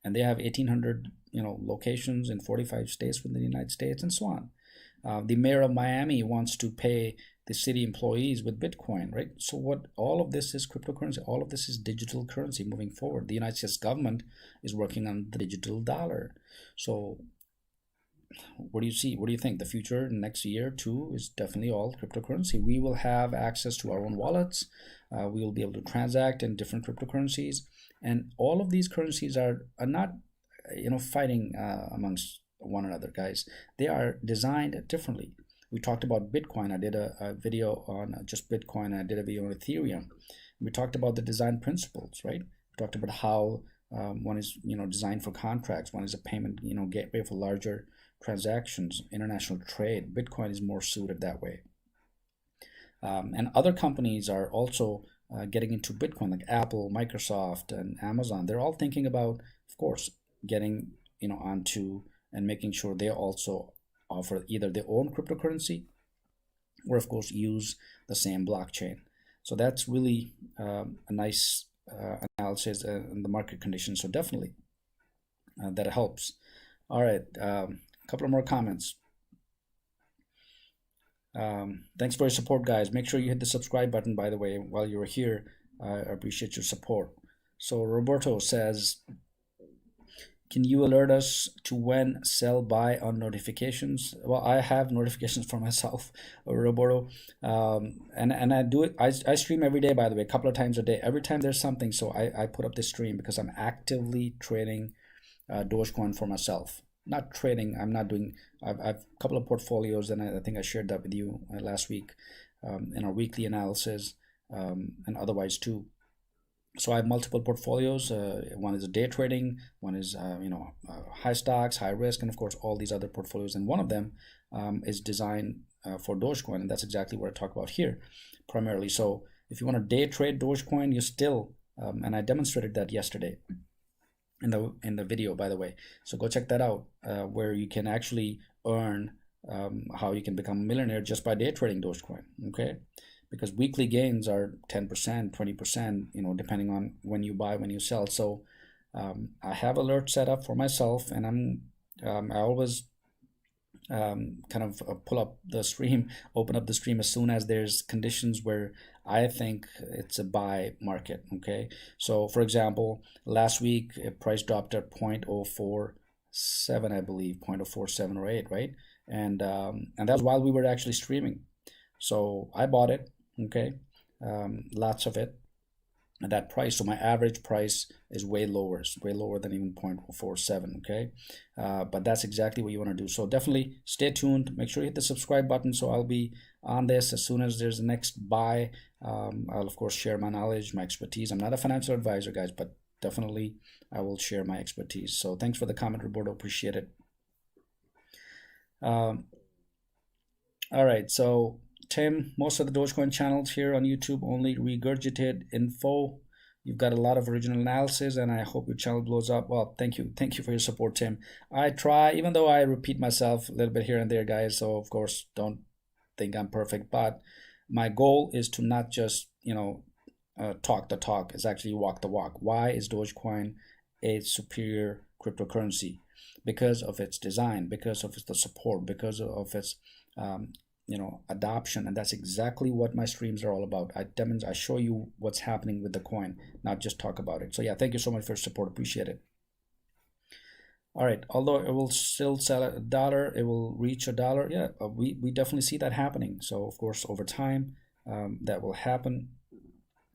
And they have 1,800, locations in 45 states within the United States, and so on. The mayor of Miami wants to pay the city employees with Bitcoin, right? So what all of this is cryptocurrency. All of this is digital currency moving forward. The United States government is working on the digital dollar. So what do you see? What do you think? The future next year, too, is definitely all cryptocurrency. We will have access to our own wallets. We will be able to transact in different cryptocurrencies. And all of these currencies are not, fighting amongst one another, guys. They are designed differently. We talked about Bitcoin. I did a video on just Bitcoin. I did a video on Ethereum. We talked about the design principles, right? We talked about how one is, designed for contracts. One is a payment, gateway for larger transactions, international trade. Bitcoin is more suited that way. And other companies are also getting into Bitcoin, like Apple, Microsoft, and Amazon. They're all thinking about, of course, getting onto and making sure they also offer either their own cryptocurrency or, of course, use the same blockchain. So that's really a nice analysis in the market conditions. So definitely that helps. All right, a couple of more comments. Thanks for your support, guys. Make sure you hit the subscribe button, by the way, while you're here. I appreciate your support. So Roberto says, can you alert us to when sell buy on notifications? Well, I have notifications for myself, Roberto, and I do it. I stream every day, by the way, a couple of times a day. Every time there's something, so I put up this stream because I'm actively trading Dogecoin for myself. Not trading. I'm not doing. I've a couple of portfolios, and I think I shared that with you last week in our weekly analysis, and otherwise too. So I have multiple portfolios. One is day trading, one is high stocks, high risk, and of course all these other portfolios. And one of them is designed for Dogecoin, and that's exactly what I talk about here, primarily. So if you want to day trade Dogecoin, you still, and I demonstrated that yesterday in the video, by the way. So go check that out, where you can actually earn how you can become a millionaire just by day trading Dogecoin. Okay. Because weekly gains are 10%, 20%, depending on when you buy, when you sell. So I have alerts set up for myself, and I always kind of pull up the stream, open up the stream as soon as there's conditions where I think it's a buy market. Okay, so for example, last week price dropped at 0.047, I believe, 0.047 or 8, right? And that was while we were actually streaming. So I bought it. Okay, lots of it at that price. So my average price is way lower. It's way lower than even 0.47. Okay, but that's exactly what you want to do. So definitely stay tuned. Make sure you hit the subscribe button. So I'll be on this as soon as there's the next buy. I'll of course share my knowledge, my expertise. I'm not a financial advisor, guys, but definitely I will share my expertise. So thanks for the comment, Roberto. Appreciate it. All right, so Tim, most of the Dogecoin channels here on YouTube only regurgitate info. You've got a lot of original analysis, and I hope your channel blows up. Well, thank you for your support, Tim. I try, even though I repeat myself a little bit here and there, guys. So of course, don't think I'm perfect, but my goal is to not just, talk the talk, is actually walk the walk. Why is Dogecoin a superior cryptocurrency? Because of its design, because of the support, because of its adoption. And that's exactly what my streams are all about. I show you what's happening with the coin, not just talk about it. So yeah, thank you so much for your support. Appreciate it. All right, although it will still sell at $1, it will reach $1. Yeah, we definitely see that happening. So of course, over time, that will happen.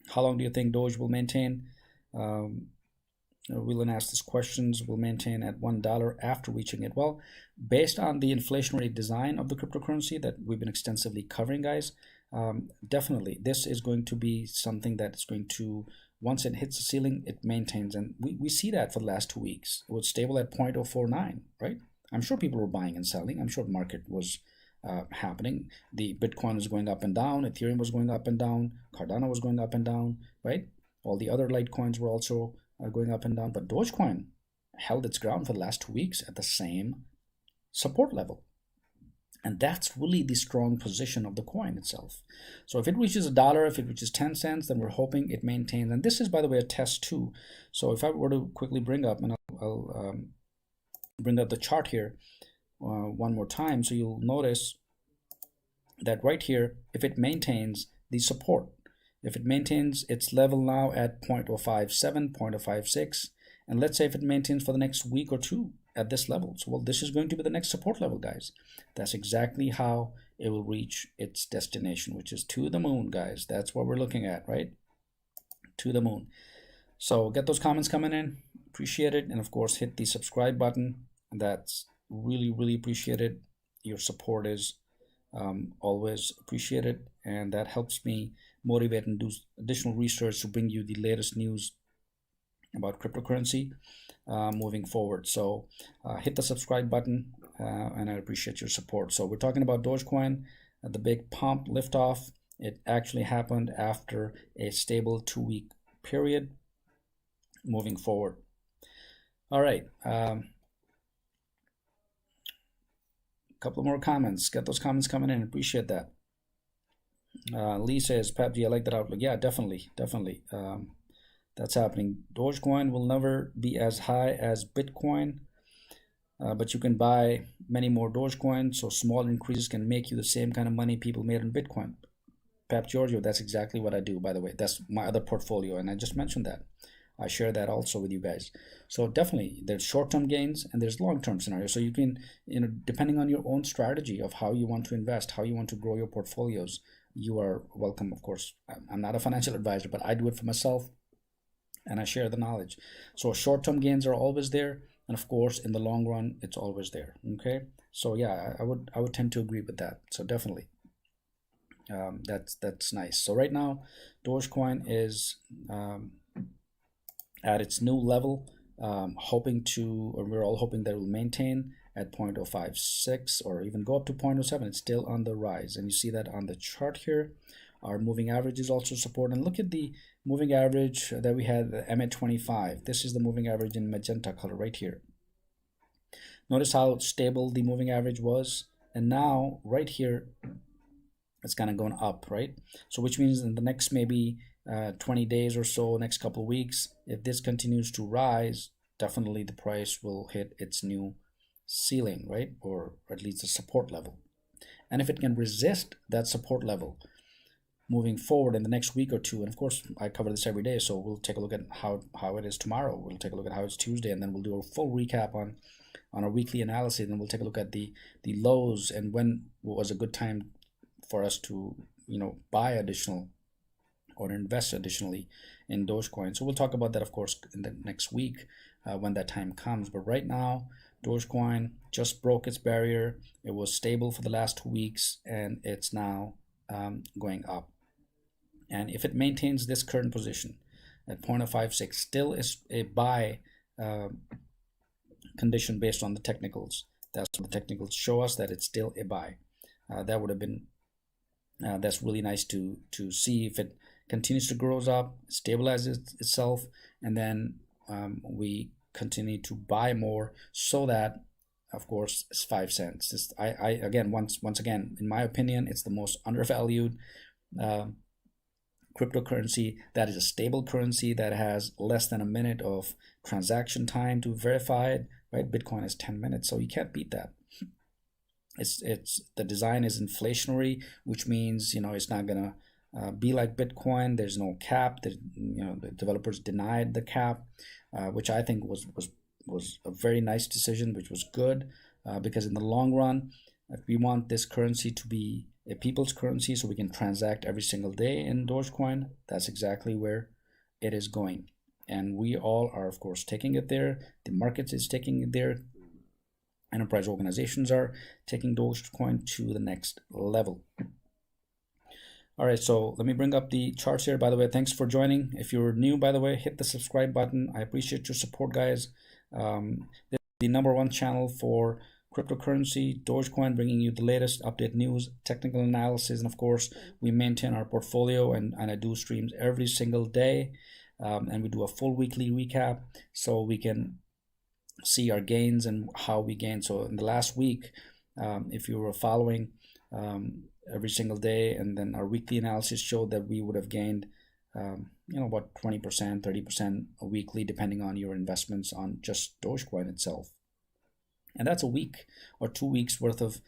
How long do you think Doge will maintain? Whelan asked this questions, will maintain at $1 after reaching it. Well, based on the inflationary design of the cryptocurrency that we've been extensively covering, guys, definitely this is going to be something that is going to, once it hits the ceiling, it maintains. And we see that for the last 2 weeks. It was stable at 0.049, right? I'm sure people were buying and selling. I'm sure the market was happening. The Bitcoin was going up and down. Ethereum was going up and down. Cardano was going up and down, right? All the other Litecoins were also going up and down, but Dogecoin held its ground for the last 2 weeks at the same support level. And that's really the strong position of the coin itself. So if it reaches $1, if it reaches 10 cents, then we're hoping it maintains. And this is, by the way, a test too. So if I were to quickly bring up, and I'll bring up the chart here one more time, so you'll notice that right here, if it maintains the support, if it maintains its level now at 0.057, 0.056, and let's say if it maintains for the next week or two at this level, so well, this is going to be the next support level, guys. That's exactly how it will reach its destination, which is to the moon, guys. That's what we're looking at, right? To the moon. So get those comments coming in. Appreciate it. And of course, hit the subscribe button. That's really, really appreciated. Your support is always appreciated, and that helps me motivate and do additional research to bring you the latest news about cryptocurrency moving forward. So hit the subscribe button, and I appreciate your support. So we're talking about Dogecoin, the big pump liftoff. It actually happened after a stable 2-week period moving forward. All right. Couple more comments. Get those comments coming in. Appreciate that. Lee says, Pep, I like that outlook. Yeah, definitely. That's happening. Dogecoin will never be as high as Bitcoin, but you can buy many more Dogecoin, so small increases can make you the same kind of money people made in Bitcoin. Pep Giorgio, that's exactly what I do, by the way. That's my other portfolio, and I just mentioned that. I share that also with you guys. So definitely there's short-term gains and there's long-term scenarios. So you can, depending on your own strategy of how you want to invest, how you want to grow your portfolios, you are welcome. Of course, I'm not a financial advisor, but I do it for myself and I share the knowledge. So short-term gains are always there. And of course, in the long run, it's always there. Okay. So yeah, I would tend to agree with that. So definitely. That's nice. So right now, Dogecoin is at its new level, we're all hoping that it will maintain at 0.056 or even go up to 0.07. It's still on the rise, and you see that on the chart here. Our moving average is also support, and look at the moving average that we had, the MA25. This is the moving average in magenta color right here. Notice how stable the moving average was, and now right here it's kind of going up, right? So which means in the next maybe 20 days or so, next couple of weeks, if this continues to rise, definitely the price will hit its new ceiling, right? Or at least a support level. And if it can resist that support level moving forward in the next week or two, and of course I cover this every day, so we'll take a look at how it is tomorrow. We'll take a look at how it's Tuesday, and then we'll do a full recap on our weekly analysis, and we'll take a look at the lows and when was a good time for us to buy additional or invest additionally in Dogecoin. So we'll talk about that, of course, in the next week when that time comes. But right now, Dogecoin just broke its barrier. It was stable for the last 2 weeks, and it's now going up. And if it maintains this current position at 0.056, still is a buy condition based on the technicals. That's what the technicals show us, that it's still a buy. That would have been that's really nice to see if it continues to grow up, stabilizes itself, and then we continue to buy more so that of course, is 5 cents. I again, once again, in my opinion, it's the most undervalued uh, cryptocurrency that is a stable currency that has less than a minute of transaction time to verify it, right? Bitcoin is 10 minutes, so you can't beat that. It's the design is inflationary, which means it's not gonna be like Bitcoin. There's no cap. The developers denied the cap, which I think was a very nice decision, which was good, because in the long run, if we want this currency to be a people's currency so we can transact every single day in Dogecoin, that's exactly where it is going. And we all are, of course, taking it there. The market is taking it there. Enterprise organizations are taking Dogecoin to the next level. All right, so let me bring up the charts here. By the way, thanks for joining. If you're new, by the way, hit the subscribe button. I appreciate your support, guys. This is the #1 channel for cryptocurrency, Dogecoin, bringing you the latest update news, technical analysis, and of course, we maintain our portfolio, and I do streams every single day, and we do a full weekly recap so we can see our gains and how we gain. So in the last week, if you were following every single day, and then our weekly analysis showed that we would have gained about 20%, 30% weekly, depending on your investments on just Dogecoin itself. And that's a week or 2 weeks worth of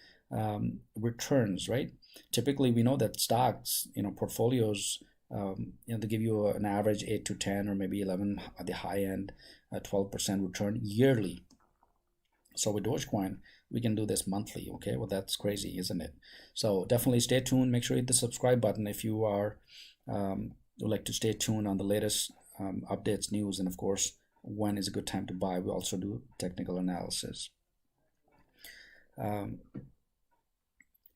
returns, right? Typically, we know that stocks, portfolios, they give you an average 8 to 10 or maybe 11 at the high end, 12% return yearly. So with Dogecoin, we can do this monthly. Okay, well, that's crazy, isn't it? So definitely stay tuned. Make sure you hit the subscribe button if you are would like to stay tuned on the latest updates, news, and of course, when is a good time to buy. We also do technical analysis.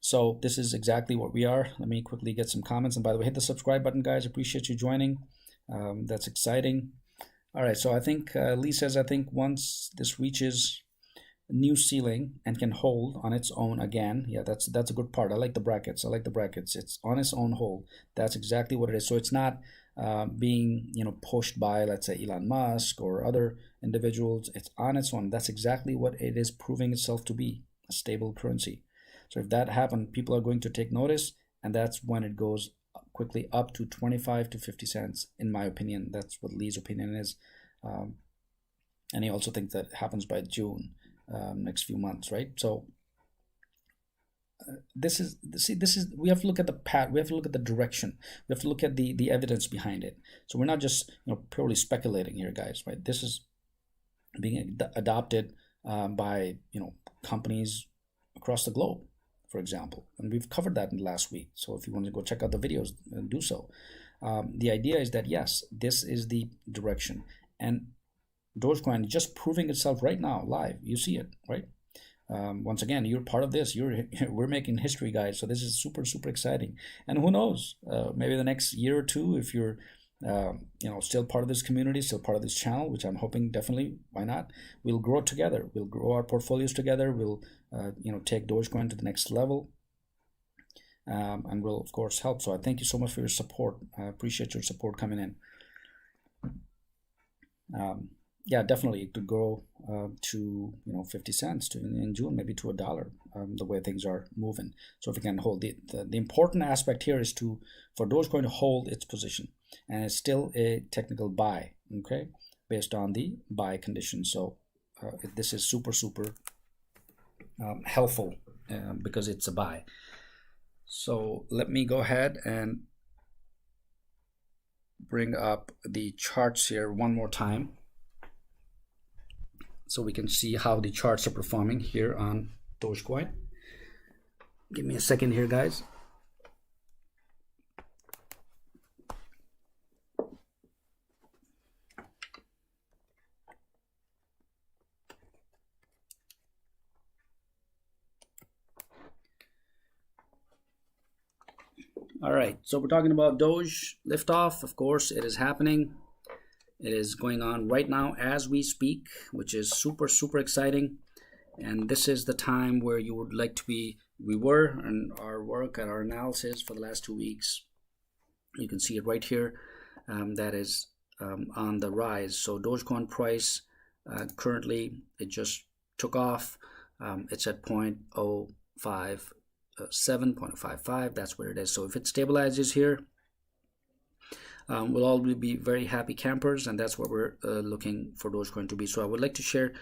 So this is exactly what we are. Let me quickly get some comments. And by the way, hit the subscribe button, guys. Appreciate you joining. That's exciting. All right, so I think Lee says, I think once this reaches a new ceiling and can hold on its own again, yeah, that's a good part. I like the brackets. It's on its own hold. That's exactly what it is. So it's not being pushed by, let's say, Elon Musk or other individuals. It's on its own. That's exactly what it is proving itself to be, a stable currency. So if that happened, people are going to take notice, and that's when it goes quickly up to 25 to 50 cents, in my opinion. That's what Lee's opinion is. And he also thinks that happens by June, next few months, right? So this is we have to look at the path, we have to look at the direction, we have to look at the evidence behind it. So we're not just purely speculating here, guys, right? This is being adopted by companies across the globe, for example, and we've covered that in the last week. So if you want to go check out the videos, do so. The idea is that yes, this is the direction, and Dogecoin is just proving itself right now live. You see it, right? Once again, you're part of this. We're making history, guys. So this is super, super exciting. And who knows? Maybe the next year or two, if you're still part of this community, still part of this channel, which I'm hoping, definitely, why not? We'll grow together. We'll grow our portfolios together. We'll take Dogecoin to the next level, and we'll of course help. So I thank you so much for your support. I appreciate your support coming in. Yeah, definitely to go to 50 cents in June, maybe to $1, the way things are moving. So if we can hold the important aspect here is for Dogecoin to hold its position, and it's still a technical buy, okay, based on the buy condition. So this is super, super helpful because it's a buy. So let me go ahead and bring up the charts here one more time, so we can see how the charts are performing here on Dogecoin. Give me a second here, guys. All right, so we're talking about Doge liftoff. Of course, it is happening. It is going on right now as we speak, which is super, super exciting. And this is the time where you would like to be. We were in our work and our analysis for the last 2 weeks. You can see it right here. That is on the rise. So Dogecoin price currently, it just took off It's at 0.057, 0.055. That's where it is. So if it stabilizes here, we'll all be very happy campers, and that's what we're looking for Dogecoin to be. So I would like to share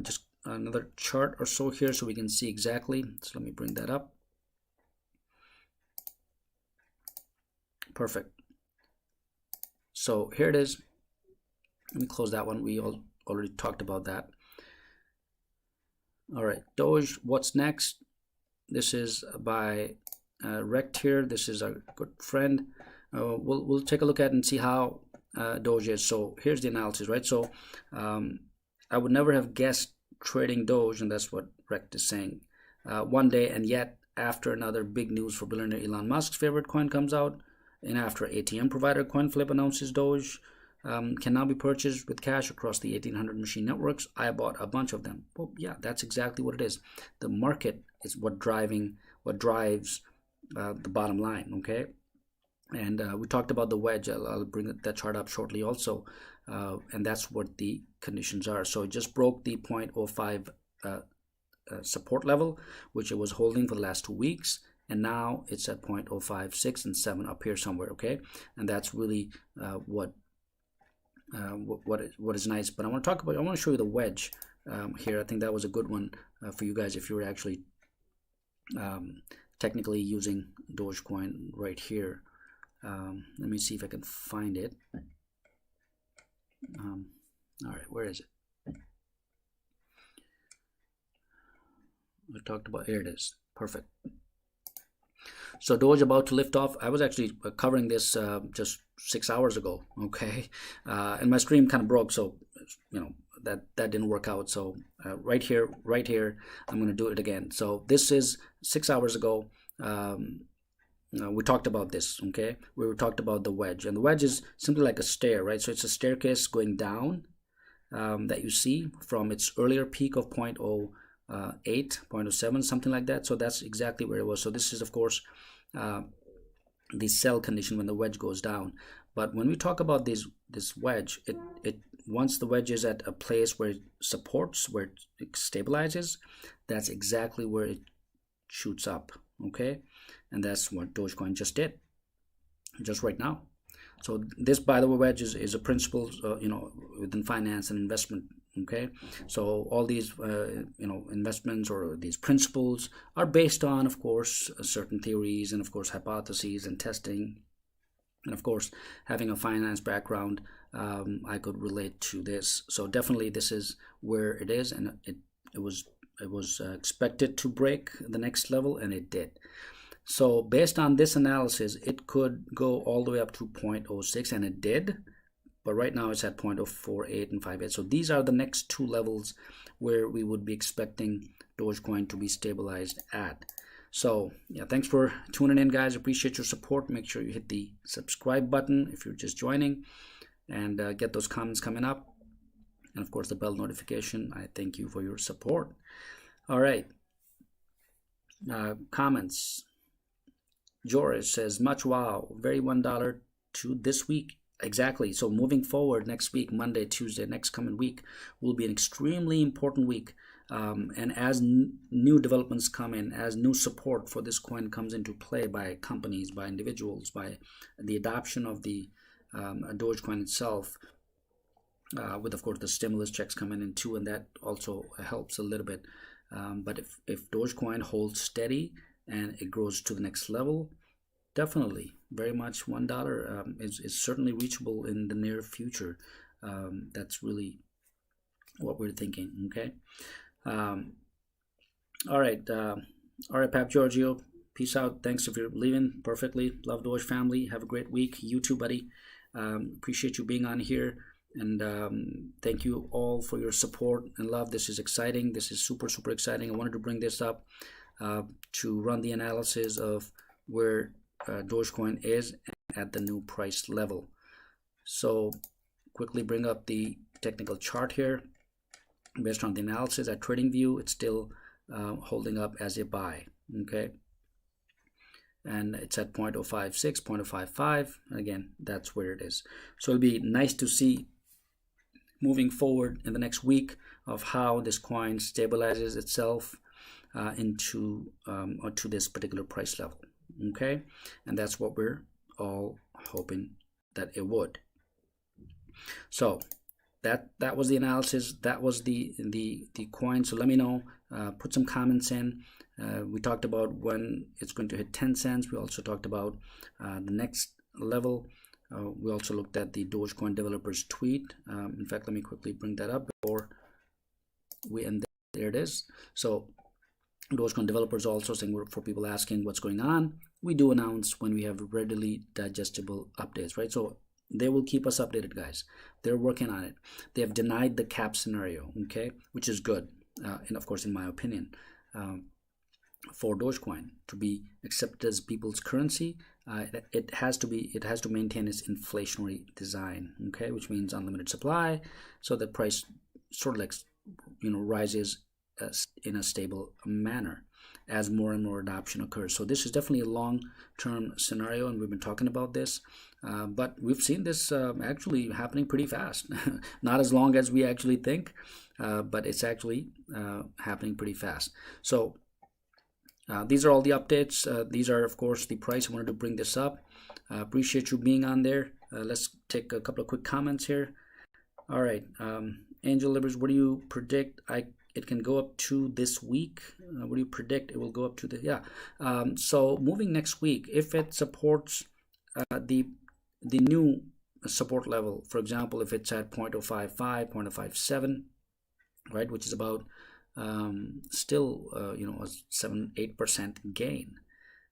just another chart or so here so we can see exactly. So let me bring that up. Perfect. So here it is. Let me close that one. We already talked about that. All right, Doge, what's next? This is by Rect here. This is our good friend. We'll take a look at and see how Doge is. So here's the analysis, right? So I would never have guessed trading Doge, and that's what Rect is saying. One day, and yet after another big news for billionaire Elon Musk's favorite coin comes out, and after ATM provider CoinFlip announces Doge can now be purchased with cash across the 1,800 machine networks, I bought a bunch of them. Well, yeah, that's exactly what it is. The market is what drives the bottom line, okay? And we talked about the wedge. I'll bring that chart up shortly also, and that's what the conditions are. So it just broke the 0.05 support level, which it was holding for the last 2 weeks, and now it's at 0.056 and 7 up here somewhere, okay? And that's really what is nice. But I want to show you the wedge here. I think that was a good one for you guys if you were actually technically using Dogecoin right here. Let me see if I can find it. All right, where is it? We talked about, here it is. Perfect. So Doge about to lift off. I was actually covering this just 6 hours ago, okay? And my stream kind of broke, so that didn't work out. So right here, I'm going to do it again. So this is 6 hours ago. We talked about this, okay? We talked about the wedge, and the wedge is simply like a stair, right? So it's a staircase going down that you see from its earlier peak of 0.08, 0.07, something like that. So that's exactly where it was. So this is, of course, the sell condition when the wedge goes down. But when we talk about this wedge, it once the wedge is at a place where it supports, where it stabilizes, that's exactly where it shoots up, okay? And that's what Dogecoin just did, just right now. So this, by the way, wedge is a principle, within finance and investment. Okay, so all these investments or these principles are based on, of course, certain theories and of course hypotheses and testing, and of course having a finance background, I could relate to this. So definitely this is where it is, and it was expected to break the next level, and it did. So based on this analysis, it could go all the way up to 0.06, and it did. But right now it's at 0.048 and 58. So these are the next two levels where we would be expecting Dogecoin to be stabilized at. So yeah, thanks for tuning in, guys. Appreciate your support. Make sure you hit the subscribe button if you're just joining, and get those comments coming up, and of course the bell notification. I thank you for your support. All right, comments. George says, much wow, very $1 to this week. Exactly. So moving forward, next week, Monday, Tuesday, next coming week will be an extremely important week. And as new developments come in, as new support for this coin comes into play by companies, by individuals, by the adoption of the Dogecoin itself, with of course the stimulus checks coming in too, and that also helps a little bit. But if Dogecoin holds steady and it grows to the next level, definitely, very much $1 is certainly reachable in the near future. That's really what we're thinking. Okay. All right, Pap Giorgio. Peace out. Thanks if you're leaving. Perfectly. Love Doge family. Have a great week. You too, buddy. Appreciate you being on here, and thank you all for your support and love. This is exciting. This is super exciting. I wanted to bring this up to run the analysis of where Dogecoin is at the new price level. So quickly bring up the technical chart here. Based on the analysis at TradingView, it's still holding up as a buy. Okay, and it's at 0.056, 0.055. Again, that's where it is. So it'll be nice to see moving forward in the next week of how this coin stabilizes itself into or to this particular price level. Okay, and that's what we're all hoping that it would. So that was the analysis. That was the coin. So let me know. Put some comments in. We talked about when it's going to hit 10 cents. We also talked about the next level. We also looked at the Dogecoin developers tweet. In fact, let me quickly bring that up before we end. There it is. So Dogecoin developers also saying, for people asking what's going on, we do announce when we have readily digestible updates, right? So they will keep us updated, guys. They're working on it. They have denied the cap scenario, okay, which is good, and of course, in my opinion, for Dogecoin to be accepted as people's currency, it has to maintain its inflationary design, okay, which means unlimited supply, so the price sort of like rises in a stable manner as more and more adoption occurs. So this is definitely a long-term scenario, and we've been talking about this, but we've seen this actually happening pretty fast. Not as long as we actually think, but it's actually happening pretty fast. So these are all the updates. These are, of course, the price. I wanted to bring this up. Appreciate you being on there. Let's take a couple of quick comments here. All right, Angel Livers, what do you predict? It can go up to this week. What do you predict? It will go up to the so moving next week, if it supports the new support level, for example, if it's at 0.055, 0.057, right, which is about still a 7-8% gain,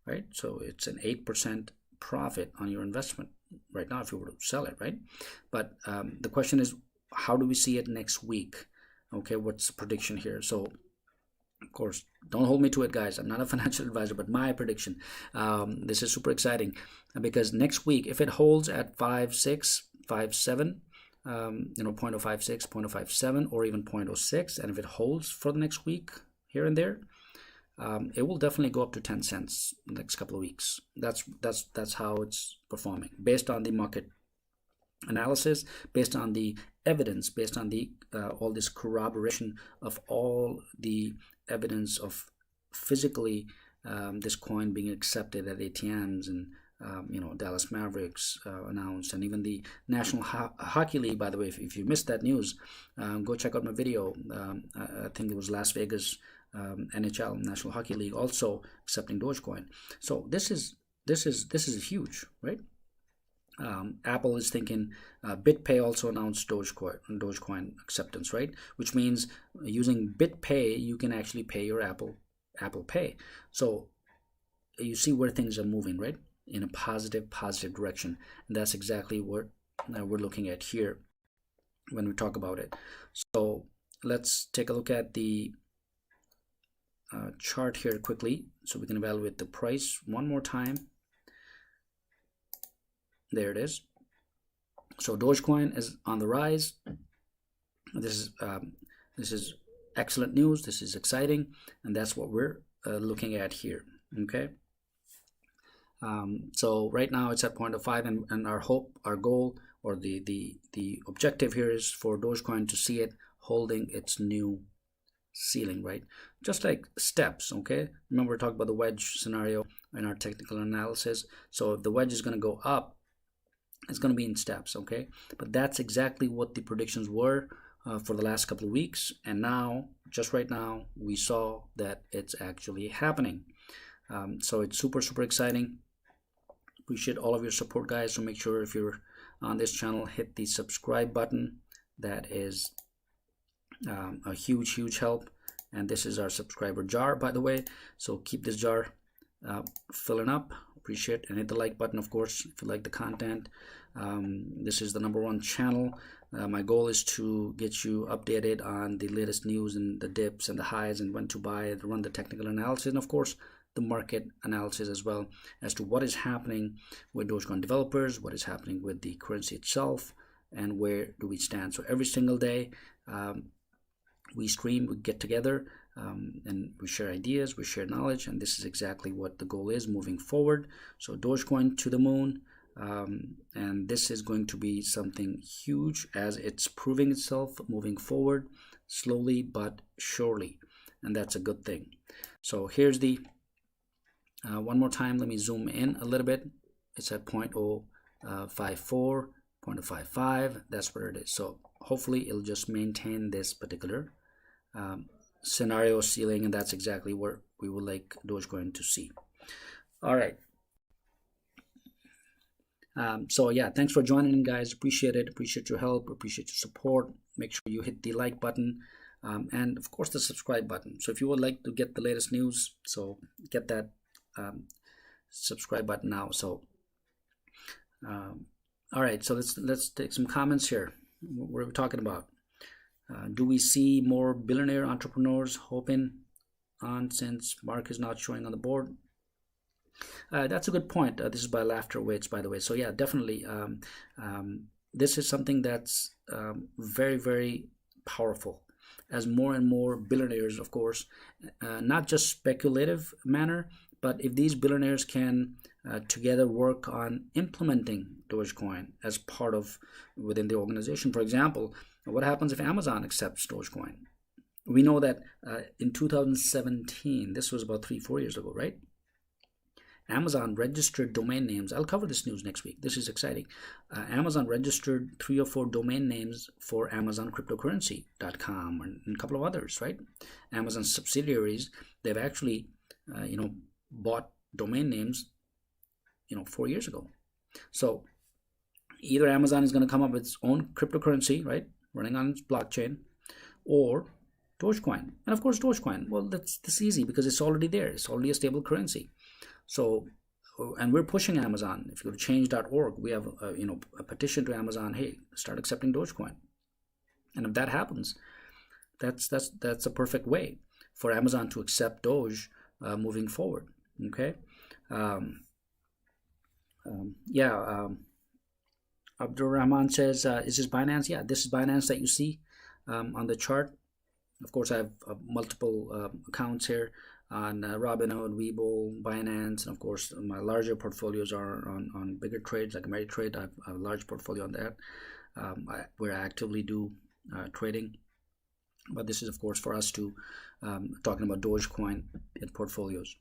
right? So it's an 8% profit on your investment right now if you were to sell it, right? But the question is, how do we see it next week? Okay, what's the prediction here? So of course, don't hold me to it, guys. I'm not a financial advisor, but my prediction, this is super exciting, because next week, if it holds at 5.6, 5.7, 0.056, 0.057, or even 0.06, and if it holds for the next week here and there, it will definitely go up to 10 cents in the next couple of weeks. That's how it's performing based on the market analysis, based on the evidence, based on the all this corroboration of all the evidence of physically this coin being accepted at ATMs, and Dallas Mavericks announced, and even the National Hockey League. By the way, if you missed that news, go check out my video. I think it was Las Vegas NHL, National Hockey League, also accepting Dogecoin. So this is huge, right? Apple is thinking. BitPay also announced Dogecoin acceptance, right? Which means using BitPay, you can actually pay your Apple Pay. So you see where things are moving, right? In a positive direction, and that's exactly what we're looking at here when we talk about it. So let's take a look at the chart here quickly, so we can evaluate the price one more time. There it is. So Dogecoin is on the rise. This is excellent news. This is exciting, and that's what we're looking at here. Okay. So right now it's at 0.05, and our hope, our goal, or the objective here is for Dogecoin to see it holding its new ceiling, right? Just like steps, okay? Remember, we talked about the wedge scenario in our technical analysis. So if the wedge is going to go up, it's going to be in steps, okay? But that's exactly what the predictions were for the last couple of weeks, and now, just right now, we saw that it's actually happening. So it's super exciting. Appreciate all of your support, guys. So make sure if you're on this channel, hit the subscribe button. That is a huge help. And this is our subscriber jar, by the way. So keep this jar filling up. Appreciate it. And hit the like button, of course, if you like the content. This is the #1 channel. My goal is to get you updated on the latest news and the dips and the highs, and when to buy, to run the technical analysis, and of course the market analysis as well, as to what is happening with Dogecoin developers, what is happening with the currency itself, and where do we stand. So every single day we stream, we get together, and we share ideas, we share knowledge, and this is exactly what the goal is moving forward. So Dogecoin to the moon. and this is going to be something huge as it's proving itself moving forward slowly but surely, and that's a good thing. So here's the one more time. Let me zoom in a little bit. It's at 0.054, 0.055. That's where it is. So hopefully it'll just maintain this particular scenario ceiling, and that's exactly where we would like Dogecoin to see. All right. So yeah, thanks for joining in, guys. Appreciate it. Appreciate your help. Appreciate your support. Make sure you hit the like button, and of course the subscribe button. So if you would like to get the latest news, so get that subscribe button now. So all right, so let's take some comments here. What are we talking about? Do we see more billionaire entrepreneurs hoping on since Mark is not showing on the board? That's a good point. This is by Laughter Waits, by the way. So yeah, definitely. This is something that's very, very powerful, as more and more billionaires, of course, not just speculative manner, but if these billionaires can together work on implementing Dogecoin as part of within the organization. For example, what happens if Amazon accepts Dogecoin? We know that in 2017, this was about 3-4 years ago, right? Amazon registered domain names. I'll cover this news next week. This is exciting. Amazon registered 3 or 4 domain names for AmazonCryptocurrency.com and a couple of others, right? Amazon subsidiaries, they've actually, bought domain names, 4 years ago. So either Amazon is going to come up with its own cryptocurrency, right, running on its blockchain, or Dogecoin. And of course, Dogecoin, well, that's easy because it's already there. It's already a stable currency. So, and we're pushing Amazon. If you go to change.org, we have a petition to Amazon. Hey, start accepting Dogecoin. And if that happens, that's a perfect way for Amazon to accept Doge moving forward. Okay. Abdul Rahman says, "Is this Binance?" Yeah, this is Binance that you see on the chart. Of course, I have multiple accounts here on Robinhood, Webull, Binance, and of course my larger portfolios are on bigger trades like Ameritrade. I have a large portfolio on that where I actively do trading. But this is of course for us to talking about Dogecoin in portfolios.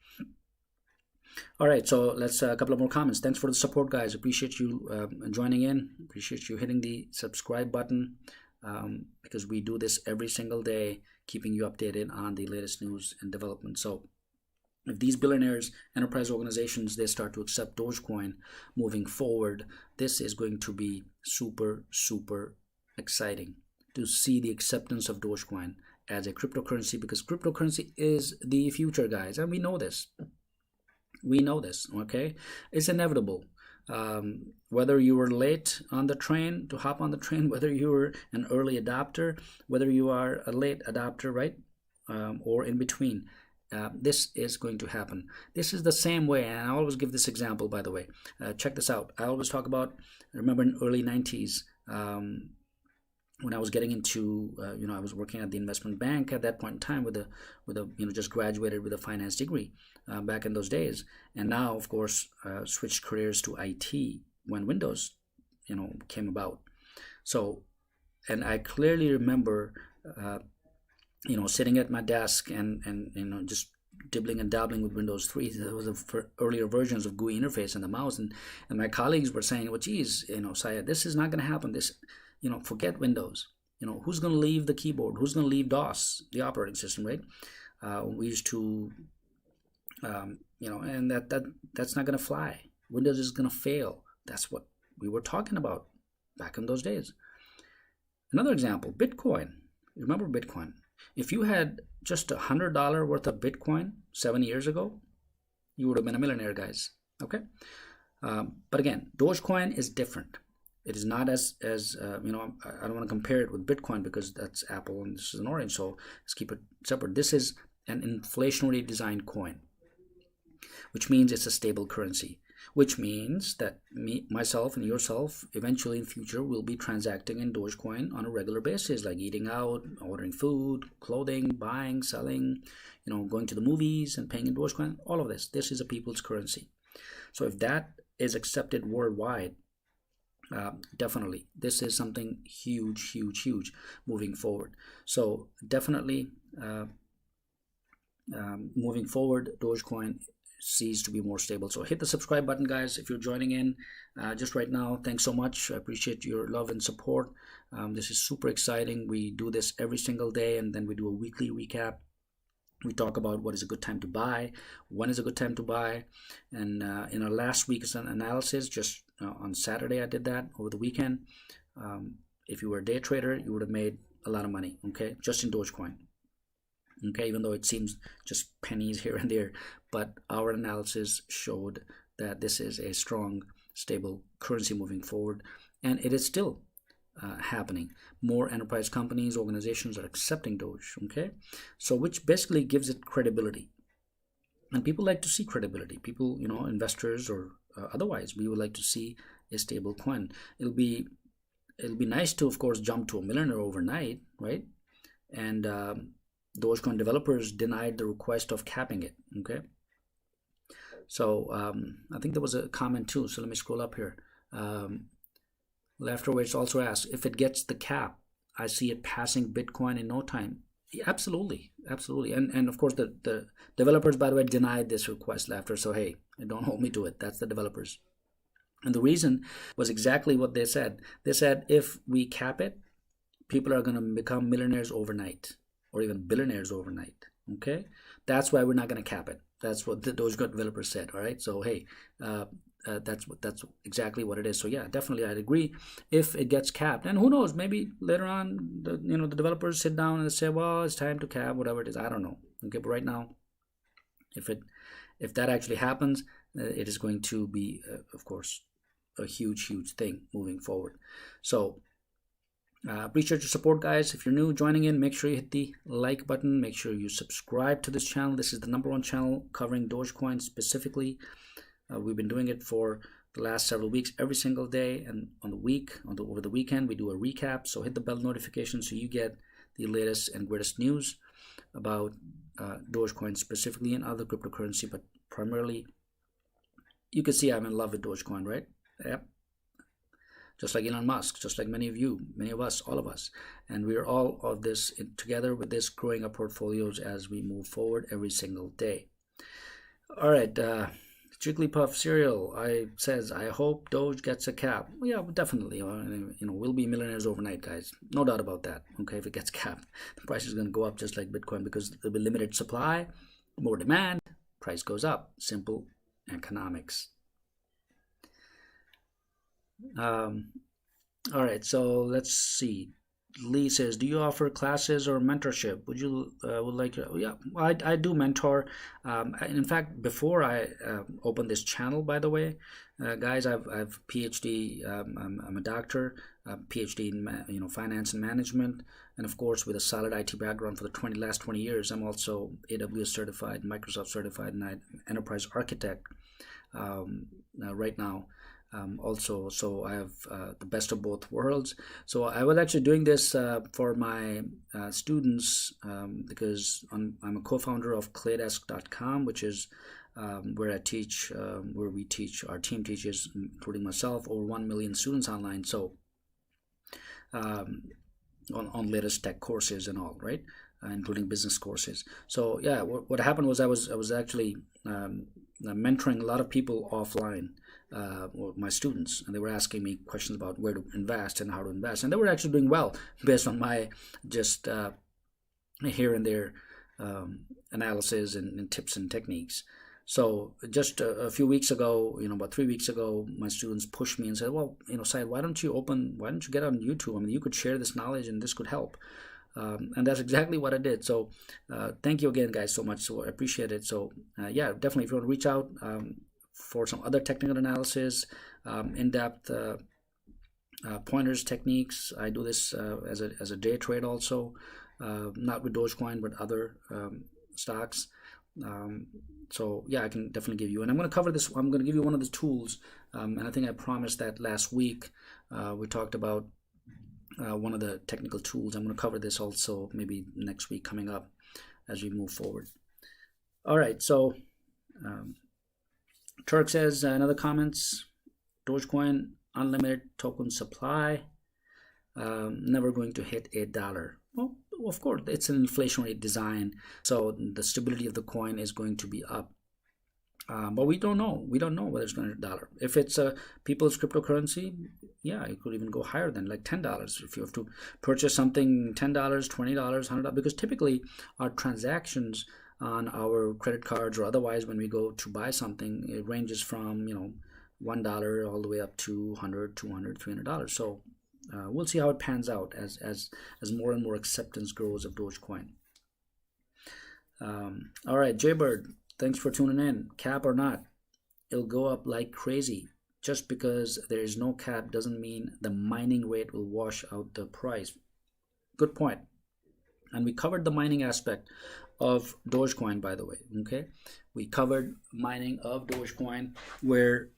All right, so let's a couple of more comments. Thanks for the support, guys. Appreciate you joining in. Appreciate you hitting the subscribe button. Because we do this every single day, keeping you updated on the latest news and development. So if these billionaires, enterprise organizations, they start to accept Dogecoin moving forward, this is going to be super, super exciting to see the acceptance of Dogecoin as a cryptocurrency, because cryptocurrency is the future, guys, and we know this. We know this, okay? It's inevitable. Whether you were late on the train to hop on the train, whether you were an early adopter, whether you are a late adopter, right, or in between, this is going to happen. This is the same way, and I always give this example, by the way. Check this out. I always talk about, I remember in early 90s, when I was getting into, I was working at the investment bank at that point in time with a just graduated with a finance degree back in those days. And now, of course, switched careers to IT when Windows, came about. So, and I clearly remember, sitting at my desk and just dibbling and dabbling with Windows 3. There was earlier versions of GUI interface and the mouse. And my colleagues were saying, well, geez, Syed, this is not going to happen. This, forget Windows. Who's going to leave the keyboard? Who's going to leave DOS, the operating system, right? We used to, and that's not going to fly. Windows is going to fail. That's what we were talking about back in those days. Another example, Bitcoin. Remember Bitcoin? If you had just $100 worth of Bitcoin 7 years ago, you would have been a millionaire, guys. Okay? But again, Dogecoin is different. It is not as I don't want to compare it with Bitcoin because that's Apple and this is an orange, so let's keep it separate. This is an inflationary designed coin, which means it's a stable currency, which means that myself and yourself eventually in future will be transacting in Dogecoin on a regular basis, like eating out, ordering food, clothing, buying, selling, going to the movies and paying in Dogecoin. All of this is a people's currency. So if that is accepted worldwide, definitely this is something huge moving forward. So definitely moving forward, Dogecoin sees to be more stable. So hit the subscribe button, guys, if you're joining in just right now. Thanks so much. I appreciate your love and support. This is super exciting. We do this every single day, and then we do a weekly recap. We talk about what is a good time to buy, when is a good time to buy, and in our last week's analysis, just on Saturday, I did that over the weekend. If you were a day trader, you would have made a lot of money, okay, just in Dogecoin. Okay, even though it seems just pennies here and there, but our analysis showed that this is a strong, stable currency moving forward, and it is still happening. More enterprise companies, organizations are accepting Doge, okay? So which basically gives it credibility. And people like to see credibility. People, investors or otherwise, we would like to see a stable coin. It'll be nice to, of course, jump to a millionaire overnight, right? And Dogecoin developers denied the request of capping it, okay? So I think there was a comment too, so let me scroll up here. Afterwards also asked, if it gets the cap, I see it passing Bitcoin in no time. Yeah, absolutely. And of course the developers, by the way, denied this request after, so hey, don't hold me to it. That's the developers. And the reason was exactly what they said. They said if we cap it, people are going to become millionaires overnight, or even billionaires overnight, okay? That's why we're not going to cap it. That's what the Dogecoin developers said, all right? So hey, that's exactly what it is. So yeah, definitely I'd agree if it gets capped. And who knows, maybe later on the developers sit down and say, well, it's time to cap whatever it is. I don't know, okay? But right now, if that actually happens, it is going to be of course a huge thing moving forward. So appreciate your support, guys. If you're new joining in, make sure you hit the like button. Make sure you subscribe to this channel. This is the #1 channel covering Dogecoin specifically. We've been doing it for the last several weeks, every single day, and over the weekend we do a recap. So hit the bell notification so you get the latest and greatest news about Dogecoin specifically and other cryptocurrency, but primarily you can see I'm in love with Dogecoin, right? Yep. Just like Elon Musk, just like many of you, many of us, all of us. And we are all of this together with this, growing our portfolios as we move forward every single day. All right, Jigglypuff Cereal says, I hope Doge gets a cap. Well, yeah, definitely. We'll be millionaires overnight, guys. No doubt about that. Okay, if it gets capped, the price is going to go up just like Bitcoin, because there'll be limited supply, more demand, price goes up. Simple economics. All right, so let's see. Lee says, do you offer classes or mentorship? Would you would like to? Yeah, I do mentor. In fact, before I opened this channel, by the way, guys, I've PhD. I'm a doctor, PhD in finance and management, and of course with a solid IT background for the last 20 years. I'm also AWS certified, Microsoft certified, and I'm enterprise architect right now. Also, so I have the best of both worlds. So I was actually doing this for my students because I'm a co-founder of claydesk.com, which is where I teach, where we teach, our team teaches, including myself, over 1 million students online. So on latest tech courses and all, right? Including business courses. So yeah, what happened was I was actually mentoring a lot of people offline, my students, and they were asking me questions about where to invest and how to invest, and they were actually doing well based on my just here and there analysis and tips and techniques. So just a few weeks ago, about 3 weeks ago, my students pushed me and said, well, Syed, why don't you get on YouTube? I mean, you could share this knowledge and this could help. And that's exactly what I did. So thank you again, guys, so much. So I appreciate it. So yeah, definitely, if you want to reach out for some other technical analysis, in-depth pointers, techniques, I do this as a day trade also, not with Dogecoin, but other stocks. So yeah, I can definitely give you, and I'm going to cover this. I'm going to give you one of the tools, and I think I promised that last week. We talked about one of the technical tools. I'm going to cover this also maybe next week coming up as we move forward. All right, so Turk says, another comments, Dogecoin, unlimited token supply, never going to hit $8. Well, of course, it's an inflationary design, so the stability of the coin is going to be up. But we don't know. We don't know whether it's going to hit $1. If it's a people's cryptocurrency, yeah, it could even go higher than like $10. If you have to purchase something, $10, $20, $100, because typically our transactions on our credit cards or otherwise when we go to buy something, it ranges from $1 all the way up to $100, $200, $300. So we'll see how it pans out as more and more acceptance grows of Dogecoin. All right, Jaybird, thanks for tuning in. Cap or not, it'll go up like crazy. Just because there is no cap doesn't mean the mining rate will wash out the price. Good point. And we covered the mining aspect of Dogecoin, by the way. Okay, we covered mining of Dogecoin, where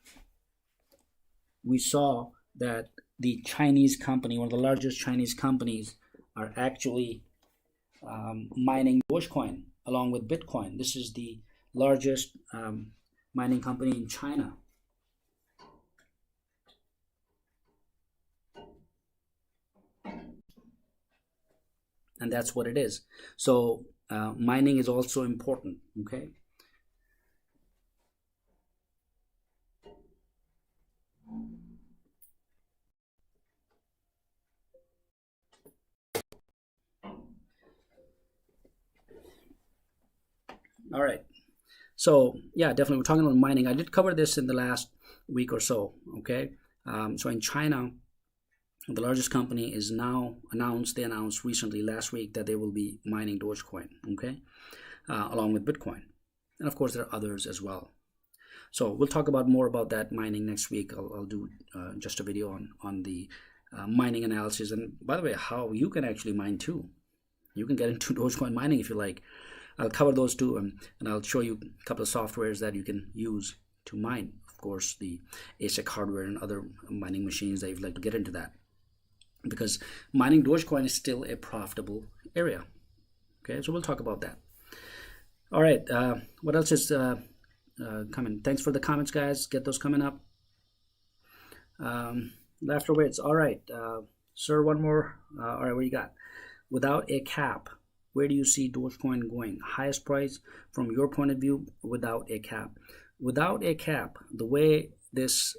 we saw that the Chinese company, one of the largest Chinese companies, are actually mining Dogecoin along with Bitcoin. This is the largest mining company in China. And that's what it is. So mining is also important, okay? All right. So yeah, definitely we're talking about mining. I did cover this in the last week or so, okay? So in China, the largest company is now announced, they announced recently last week that they will be mining Dogecoin, okay? Along with Bitcoin. And of course, there are others as well. So we'll talk about more about that mining next week. I'll do just a video on the mining analysis. And by the way, how you can actually mine too. You can get into Dogecoin mining if you like. I'll cover those too, and I'll show you a couple of softwares that you can use to mine. Of course, the ASIC hardware and other mining machines that you'd like to get into that. Because mining Dogecoin is still a profitable area. Okay, so we'll talk about that. All right, what else is coming? Thanks for the comments, guys. Get those coming up. Laughter waits. All right, sir, one more. All right, what you got? Without a cap, where do you see Dogecoin going? Highest price from your point of view without a cap. Without a cap, the way this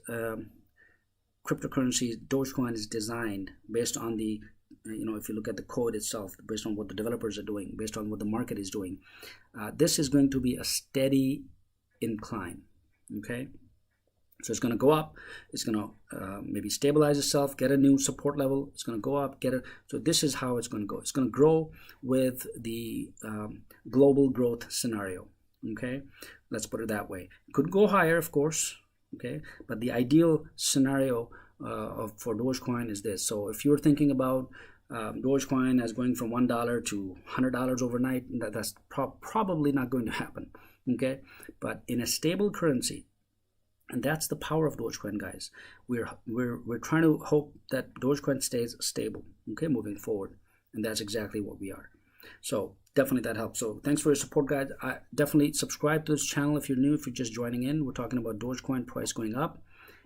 cryptocurrency Dogecoin is designed based on the, if you look at the code itself, based on what the developers are doing, based on what the market is doing, this is going to be a steady incline, okay? So it's going to go up, it's going to maybe stabilize itself, get a new support level, it's going to go up, so this is how it's going to go. It's going to grow with the global growth scenario, okay? Let's put it that way. It could go higher, of course, okay? But the ideal scenario for Dogecoin is this. So if you're thinking about Dogecoin as going from $1 to $100 overnight, that's probably not going to happen, okay? But in a stable currency, and that's the power of Dogecoin, guys. We're trying to hope that Dogecoin stays stable, okay, moving forward, and that's exactly what we are. So definitely that helps. So thanks for your support, guys. Definitely subscribe to this channel if you're new. If you're just joining in, we're talking about Dogecoin price going up,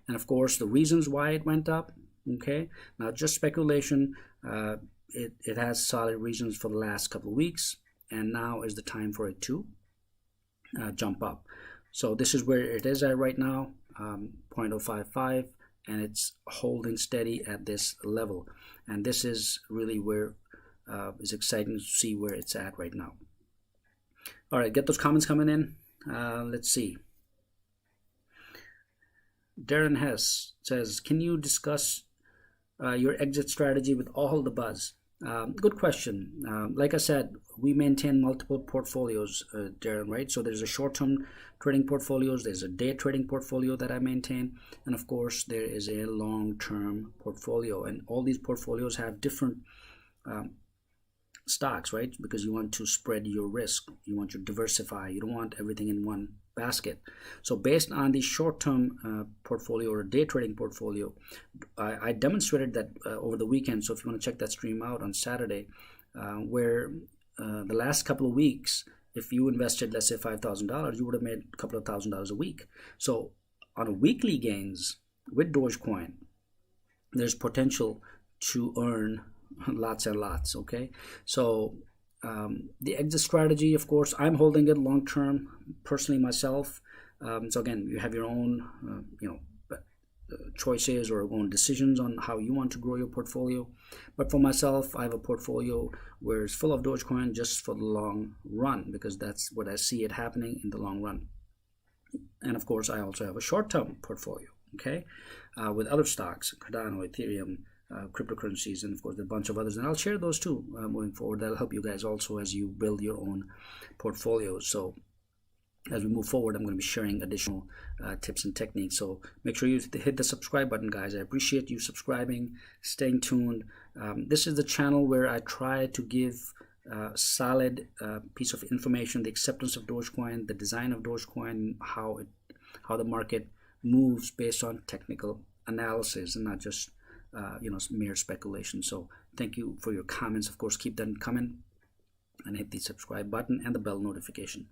and of course the reasons why it went up. Okay, now just speculation. It has solid reasons for the last couple of weeks, and now is the time for it to jump up. So this is where it is at right now, 0.055, and it's holding steady at this level. And this is really where it's exciting to see where it's at right now. All right, get those comments coming in. Let's see. Darren Hess says, can you discuss your exit strategy with all the buzz? Good question. Like I said, we maintain multiple portfolios, Darren, right? So there's a short-term trading portfolios, there's a day trading portfolio that I maintain, and of course there is a long-term portfolio, and all these portfolios have different stocks, right? Because you want to spread your risk, you want to diversify, you don't want everything in one basket. So based on the short-term portfolio or day trading portfolio, I demonstrated that over the weekend. So if you want to check that stream out on Saturday, where the last couple of weeks if you invested, let's say $5,000, you would have made a couple of $1,000s a week. So on a weekly gains with Dogecoin, there's potential to earn lots and lots. Okay, so the exit strategy, of course, I'm holding it long term personally myself. So again, you have your own choices or own decisions on how you want to grow your portfolio. But for myself, I have a portfolio where it's full of Dogecoin just for the long run, because that's what I see it happening in the long run. And of course, I also have a short-term portfolio, okay, with other stocks, Cardano, Ethereum, cryptocurrencies, and of course a bunch of others. And I'll share those too moving forward. That'll help you guys also as you build your own portfolios. So as we move forward, I'm going to be sharing additional tips and techniques. So make sure you hit the subscribe button, guys. I appreciate you subscribing, staying tuned. This is the channel where I try to give solid piece of information, the acceptance of Dogecoin, the design of Dogecoin, how the market moves based on technical analysis and not just mere speculation. So thank you for your comments. Of course, keep them coming, and hit the subscribe button and the bell notification.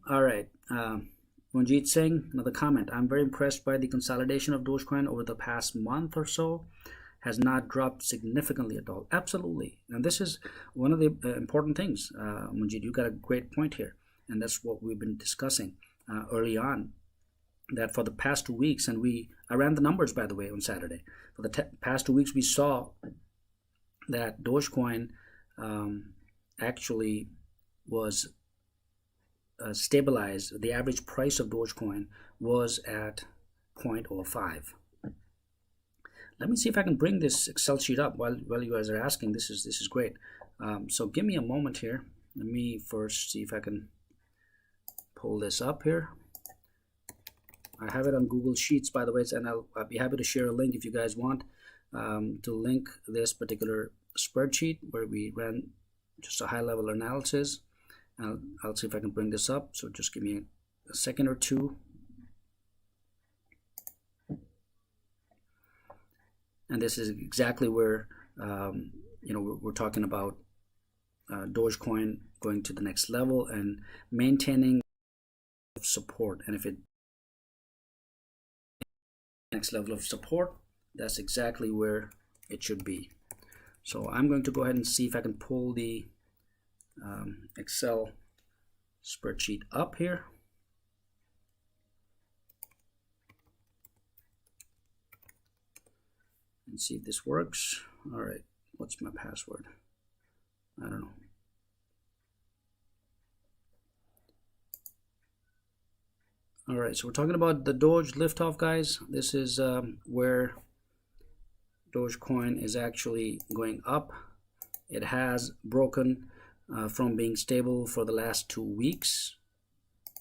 All right, Manjeet Singh, another comment. I'm very impressed by the consolidation of Dogecoin over the past month or so. Has not dropped significantly at all. Absolutely. And this is one of the important things. Manjeet, you got a great point here. And that's what we've been discussing early on. That for the past 2 weeks, and I ran the numbers, by the way, on Saturday. For the past 2 weeks, we saw that Dogecoin actually was stabilized. The average price of Dogecoin was at 0.05. Let me see if I can bring this Excel sheet up while you guys are asking. This is great. So give me a moment here. Let me first see if I can pull this up here. I have it on Google Sheets, by the way, and I'll be happy to share a link if you guys want to link this particular spreadsheet where we ran just a high-level analysis. I'll see if I can bring this up. So just give me a second or two. And this is exactly where we're talking about Dogecoin going to the next level and maintaining support. And if it next level of support, that's exactly where it should be. So I'm going to go ahead and see if I can pull the Excel spreadsheet up here. And see if this works. All right, what's my password? I don't know. All right, so we're talking about the Doge liftoff, guys. This is where Dogecoin is actually going up. It has broken from being stable for the last 2 weeks,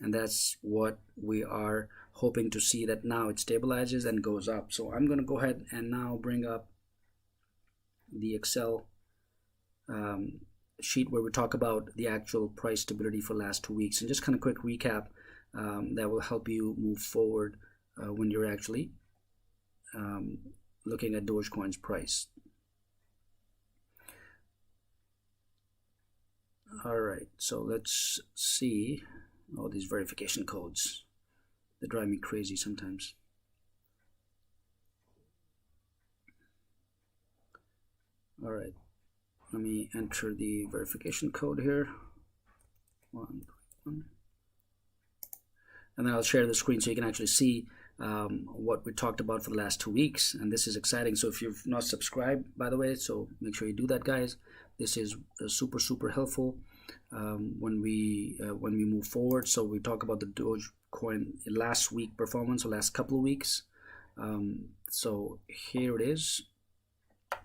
and that's what we are hoping to see, that now it stabilizes and goes up. So I'm going to go ahead and now bring up the Excel sheet where we talk about the actual price stability for the last 2 weeks, and just kind of quick recap that will help you move forward when you're actually looking at Dogecoin's price. All right, so let's see all these verification codes. They drive me crazy sometimes. All right, let me enter the verification code here. 131. And then I'll share the screen so you can actually see what we talked about for the last 2 weeks. And this is exciting. So if you've not subscribed, by the way, so make sure you do that, guys. This is super helpful when we move forward. So we talk about the Dogecoin last week performance, or last couple of weeks. So here it is.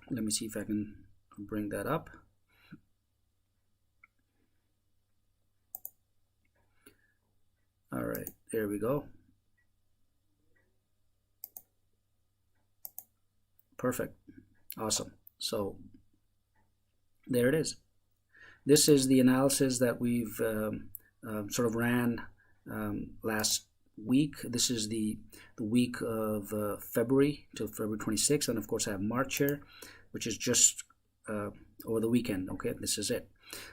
Let me see if I can bring that up. All right, there we go. Perfect. Awesome. So there it is. This is the analysis that we've sort of ran last week. This is the week of February till February 26th, and of course I have March here, which is just over the weekend. Okay, this is it.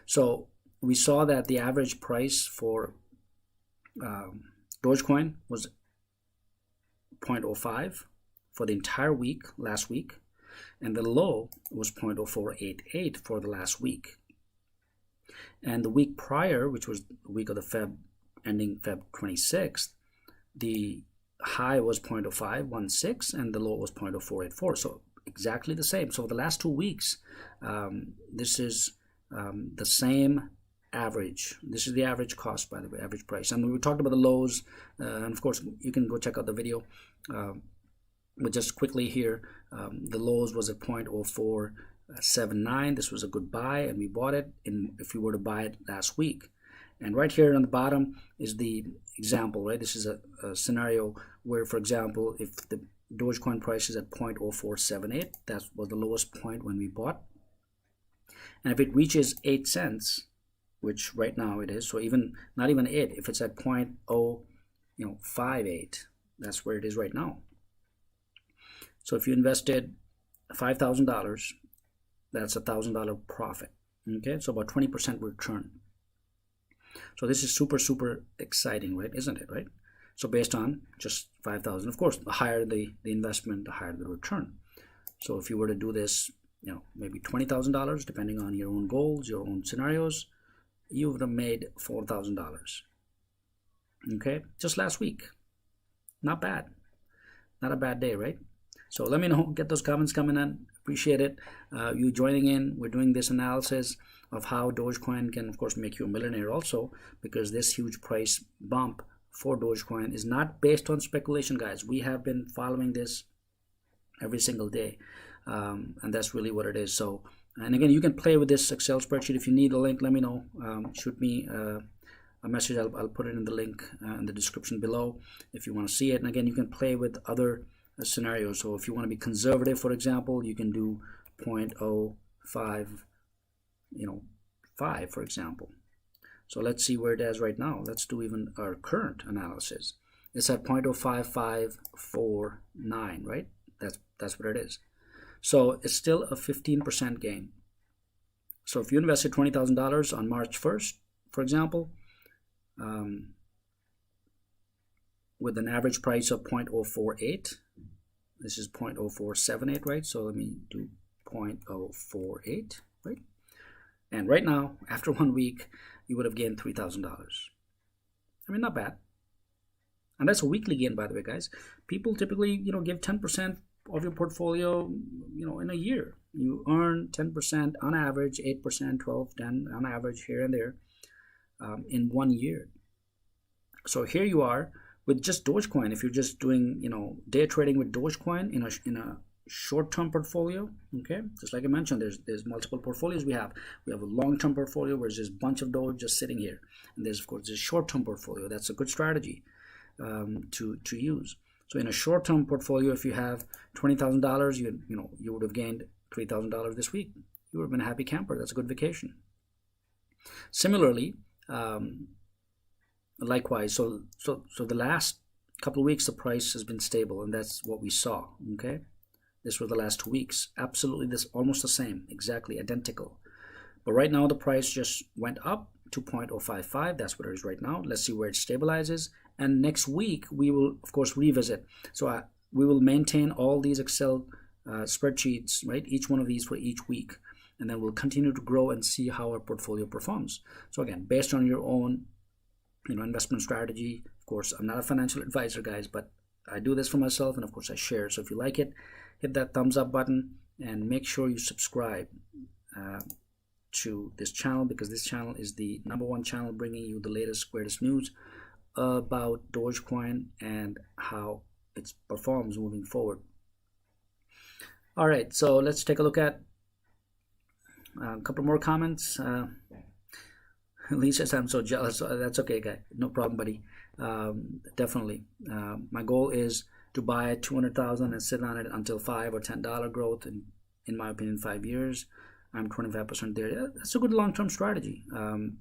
So we saw that the average price for Dogecoin was 0.05 for the entire week last week, and the low was 0.0488 for the last week. And the week prior, which was the week of the Feb ending Feb 26th, the high was 0.0516 and the low was 0.0484. So exactly the same. So the last 2 weeks, this is the same average. This is the average cost, by the way, average price. And we talked about the lows, and of course you can go check out the video. But just quickly here, the lows was at 0.0479. This was a good buy, and we bought it if we were to buy it last week. And right here on the bottom is the example, right? This is a scenario where, for example, if the Dogecoin price is at 0.0478, that was the lowest point when we bought. And if it reaches 8 cents, which right now it is, so not even 8, if it's at 0.058, that's where it is right now. So if you invested $5,000, that's $1,000 profit. Okay, so about 20% return. So this is super, super exciting, right? Isn't it, right? So based on just 5,000, of course, the higher the investment, the higher the return. So if you were to do this, maybe $20,000, depending on your own goals, your own scenarios, you would have made $4,000. Okay, just last week. Not bad. Not a bad day, right? So let me know, get those comments coming in. Appreciate it. You joining in. We're doing this analysis of how Dogecoin can, of course, make you a millionaire also, because this huge price bump for Dogecoin is not based on speculation, guys. We have been following this every single day, and that's really what it is. So, and again, you can play with this Excel spreadsheet. If you need a link, let me know. Shoot me a message. I'll put it in the link in the description below if you want to see it. And again, you can play with other scenarios. So if you want to be conservative, for example, you can do 0.05, 5, for example. So let's see where it is right now. Let's do even our current analysis. It's at 0.05549, right? That's what it is. So it's still a 15% gain. So if you invested $20,000 on March 1st, for example, with an average price of 0.048, this is 0.0478, right? So let me do 0.048, right? And right now, after 1 week, you would have gained $3,000. I mean, not bad. And that's a weekly gain, by the way, guys. People typically, give 10% of your portfolio, in a year. You earn 10% on average, 8%, 12, 10 on average here and there in 1 year. So here you are with just Dogecoin. If you're just doing, day trading with Dogecoin in a short-term portfolio, okay, just like I mentioned, there's multiple portfolios we have. We have a long-term portfolio where there's just a bunch of Doge just sitting here, and there's, of course, this short-term portfolio. That's a good strategy to use. So in a short-term portfolio, if you have $20,000, you would have gained $3,000 this week. You would have been a happy camper. That's a good vacation. Similarly, likewise, so the last couple of weeks the price has been stable, and that's what we saw. Okay, this were the last 2 weeks. Absolutely, this almost the same, exactly identical. But right now the price just went up to 0.055. That's what it is right now. Let's see where it stabilizes. And next week we will, of course, revisit. So we will maintain all these Excel spreadsheets, right? Each one of these for each week, and then we'll continue to grow and see how our portfolio performs. So again, based on your own, investment strategy. Of course, I'm not a financial advisor, guys, but I do this for myself, and of course I share. So if you like it, hit that thumbs up button and make sure you subscribe to this channel, because this channel is the #1 channel bringing you the latest, greatest news about Dogecoin and how it performs moving forward. All right, so let's take a look at a couple more comments. Lee says, I'm so jealous. That's okay, guy. No problem, buddy. Definitely. My goal is to buy 200,000 and sit on it until $5 or $10 growth in my opinion, 5 years. I'm 25% there. Yeah, that's a good long-term strategy. And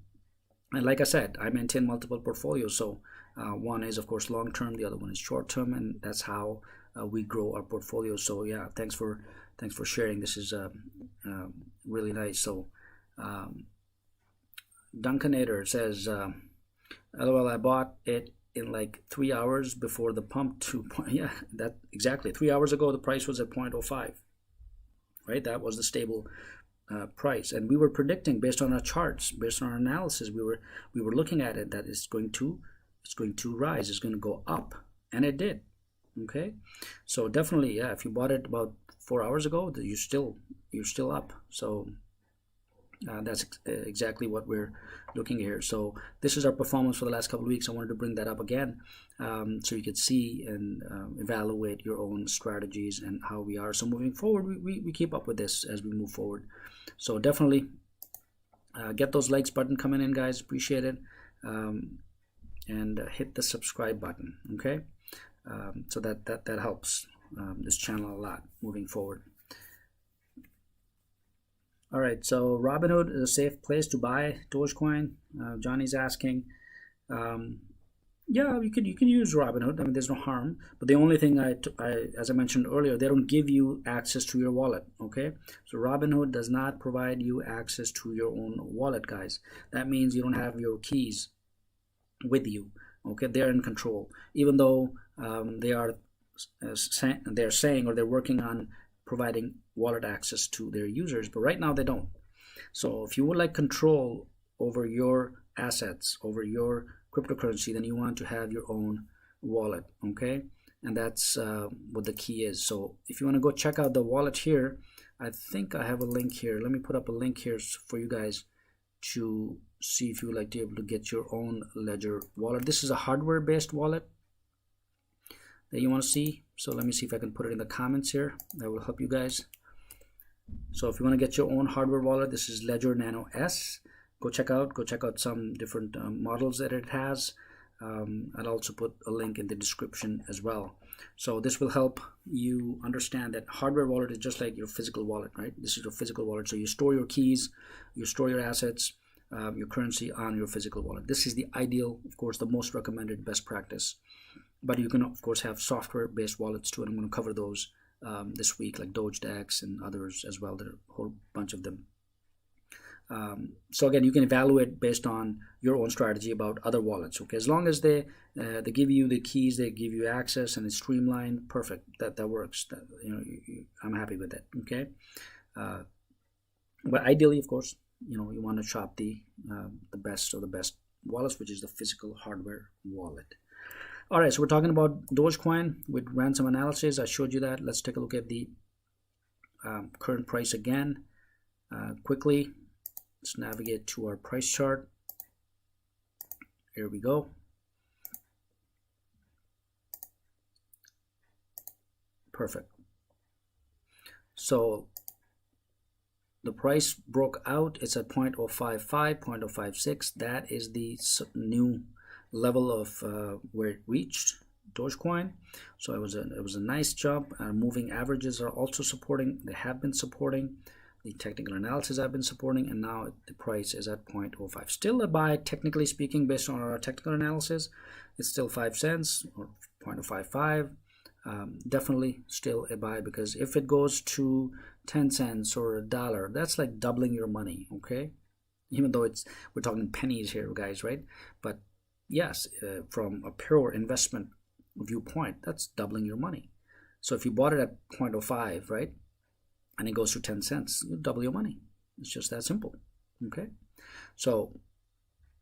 like I said, I maintain multiple portfolios. So one is, of course, long-term. The other one is short-term, and that's how we grow our portfolio. So yeah, thanks for sharing. This is really nice. So Duncannator says, LOL, I bought it in like 3 hours before the pump to point. Yeah, that exactly. 3 hours ago, the price was at 0.05, right? That was the stable price, and we were predicting based on our charts, based on our analysis, we were looking at it that it's going to rise, it's going to go up, and it did. Okay, so definitely, yeah, if you bought it about 4 hours ago, you're still up. So that's exactly what we're looking here. So this is our performance for the last couple of weeks. I wanted to bring that up again, so you could see and evaluate your own strategies and how we are. So moving forward, we keep up with this as we move forward. So definitely get those likes button coming in, guys. Appreciate it. And hit the subscribe button. Okay, so that helps this channel a lot moving forward. All right, so Robinhood is a safe place to buy Dogecoin. Johnny's asking. Yeah, you can use Robinhood. I mean, there's no harm. But the only thing as I mentioned earlier, they don't give you access to your wallet. Okay, so Robinhood does not provide you access to your own wallet, guys. That means you don't have your keys with you. Okay, they're in control, even though they're saying, or they're working on providing wallet access to their users, but right now they don't. So if you would like control over your assets, over your cryptocurrency, then you want to have your own wallet. Okay, and that's what the key is. So if you want to go check out the wallet here, I think I have a link here. Let me put up a link here for you guys to see if you would like to be able to get your own Ledger wallet. This is a hardware based wallet that you want to see. So let me see if I can put it in the comments here. That will help you guys. So if you want to get your own hardware wallet, this is Ledger Nano S. Go check out some different models that it has. I'll also put a link in the description as well. So this will help you understand that hardware wallet is just like your physical wallet, right? This is your physical wallet. So you store your keys, you store your assets, your currency on your physical wallet. This is the ideal, of course, the most recommended best practice. But you can, of course, have software-based wallets too, and I'm going to cover those this week, like Dogecoin and others as well. There are a whole bunch of them. So again, you can evaluate based on your own strategy about other wallets. Okay, as long as they give you the keys, they give you access, and it's streamlined, perfect. That works. I'm happy with it. Okay, but ideally, of course, you want to shop the best of the best wallets, which is the physical hardware wallet. All right, so we're talking about Dogecoin. We ran some analysis. I showed you that. Let's take a look at the current price again quickly. Let's navigate to our price chart. Here we go. Perfect. So the price broke out. It's at 0.055, 0.056. That is the new level of where it reached Dogecoin. So it was a nice jump. Moving averages are also supporting. They have been supporting. The technical analysis have been supporting, and now the price is at 0.05. Still a buy, technically speaking, based on our technical analysis. It's still 5 cents or 0.055. Definitely still a buy, because if it goes to 10 cents or $1, that's like doubling your money. Okay, even though we're talking pennies here, guys, right? But yes, from a pure investment viewpoint, that's doubling your money. So if you bought it at 0.05, right, and it goes to 10 cents, you double your money. It's just that simple. Okay, so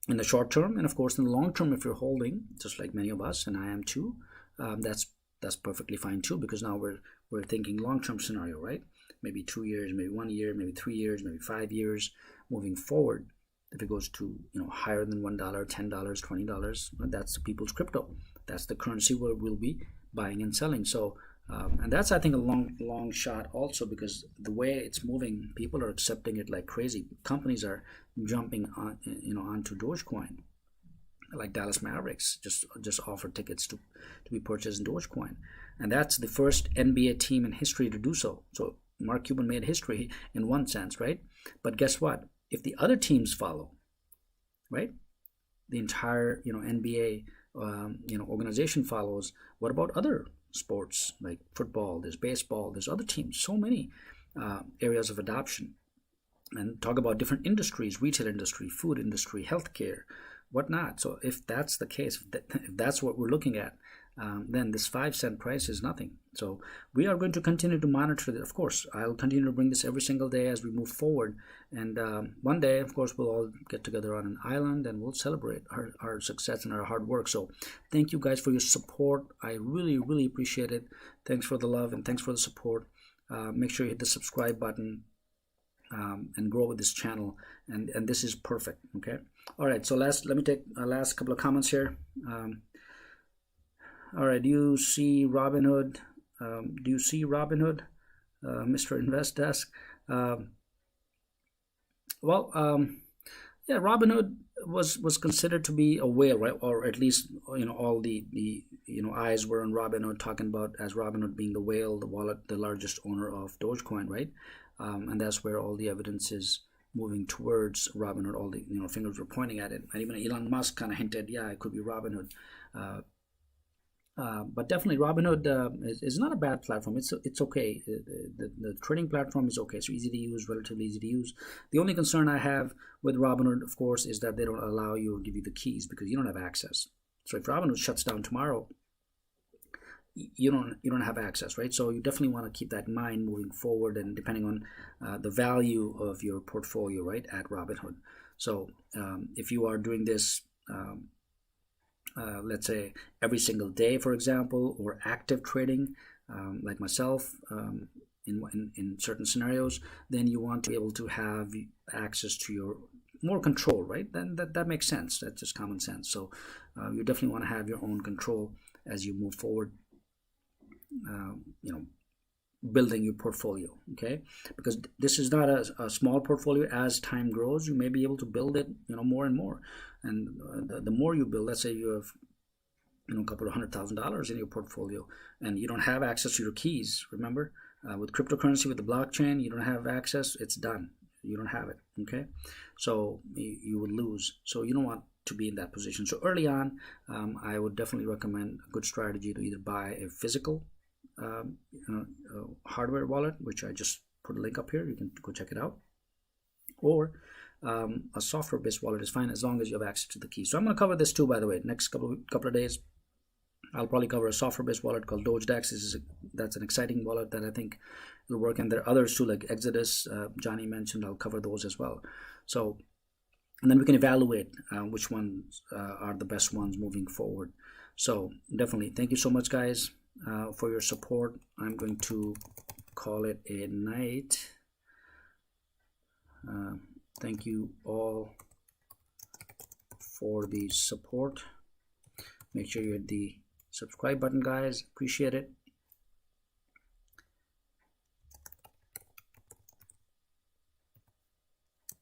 in the short term, and of course in the long term, if you're holding, just like many of us, and I am too, that's perfectly fine too, because now we're thinking long-term scenario, right? Maybe 2 years, maybe 1 year, maybe 3 years, maybe 5 years moving forward. If it goes to higher than $1, $10, $20, that's the people's crypto. That's the currency where we'll be buying and selling. So and that's, I think, a long shot also, because the way it's moving, people are accepting it like crazy. Companies are jumping on onto Dogecoin, like Dallas Mavericks just offered tickets to be purchased in Dogecoin, and that's the first NBA team in history to do so. So Mark Cuban made history in one sense, right? But guess what? If the other teams follow, right, the entire NBA organization follows. What about other sports like football? There's baseball. There's other teams. So many areas of adoption. and talk about different industries, retail industry, food industry, healthcare, whatnot. So if that's the case, if that's what we're looking at, then this 5 cent price is nothing. So we are going to continue to monitor it. Of course, I'll continue to bring this every single day as we move forward. And one day, of course, we'll all get together on an island and we'll celebrate our success and our hard work. So thank you guys for your support. I really, really appreciate it. Thanks for the love and thanks for the support. Make sure you hit the subscribe button and grow with this channel. And this is perfect. Okay. All right. So let me take a last couple of comments here. All right, do you see Robinhood? Mr. Invest Desk? Yeah, Robinhood was considered to be a whale, right? Or at least all the eyes were on Robinhood, talking about as Robinhood being the whale, the wallet, the largest owner of Dogecoin, right? And that's where all the evidence is moving towards Robinhood. All the fingers were pointing at it, and even Elon Musk kind of hinted, yeah, it could be Robinhood. But definitely Robinhood is not a bad platform. It's okay. The trading platform is okay. So easy to use, relatively easy to use. The only concern I have with Robinhood, of course, is that they don't allow you or give you the keys because you don't have access. So if Robinhood shuts down tomorrow, you don't have access, right? So you definitely want to keep that in mind moving forward, and depending on the value of your portfolio, right, at Robinhood. So if you are doing this let's say every single day, for example, or active trading, like myself, in certain scenarios, then you want to be able to have access to your more control, right? Then that makes sense. That's just common sense. So you definitely want to have your own control as you move forward, building your portfolio, okay? Because this is not a small portfolio. As time grows, you may be able to build it, more and more. And the more you build, let's say you have, a couple of $100,000 in your portfolio, and you don't have access to your keys. Remember, with cryptocurrency, with the blockchain, you don't have access. It's done. You don't have it. Okay, so you would lose. So you don't want to be in that position. So early on, I would definitely recommend a good strategy to either buy a physical hardware wallet, which I just put a link up here. You can go check it out, or a software-based wallet is fine as long as you have access to the key. So I'm going to cover this too, by the way. Next couple of days, I'll probably cover a software-based wallet called Dogecoin. That's an exciting wallet that I think will work, and there are others too, like Exodus. Johnny mentioned. I'll cover those as well. So, and then we can evaluate which ones are the best ones moving forward. So definitely, thank you so much, guys, for your support. I'm going to call it a night. Thank you all for the support. Make sure you hit the subscribe button, guys. Appreciate it.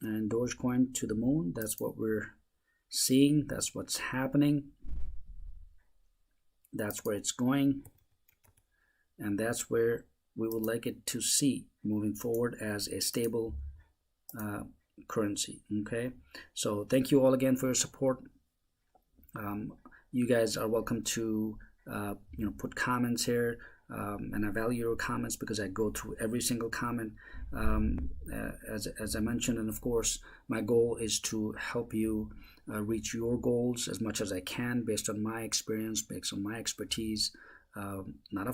And Dogecoin to the moon. That's what we're seeing. That's what's happening. That's where it's going. And that's where we would like it to see moving forward as a stable currency. Okay, so thank you all again for your support. You guys are welcome to put comments here, and I value your comments because I go through every single comment, as I mentioned. And of course, my goal is to help you reach your goals as much as I can based on my experience, based on my expertise. Not a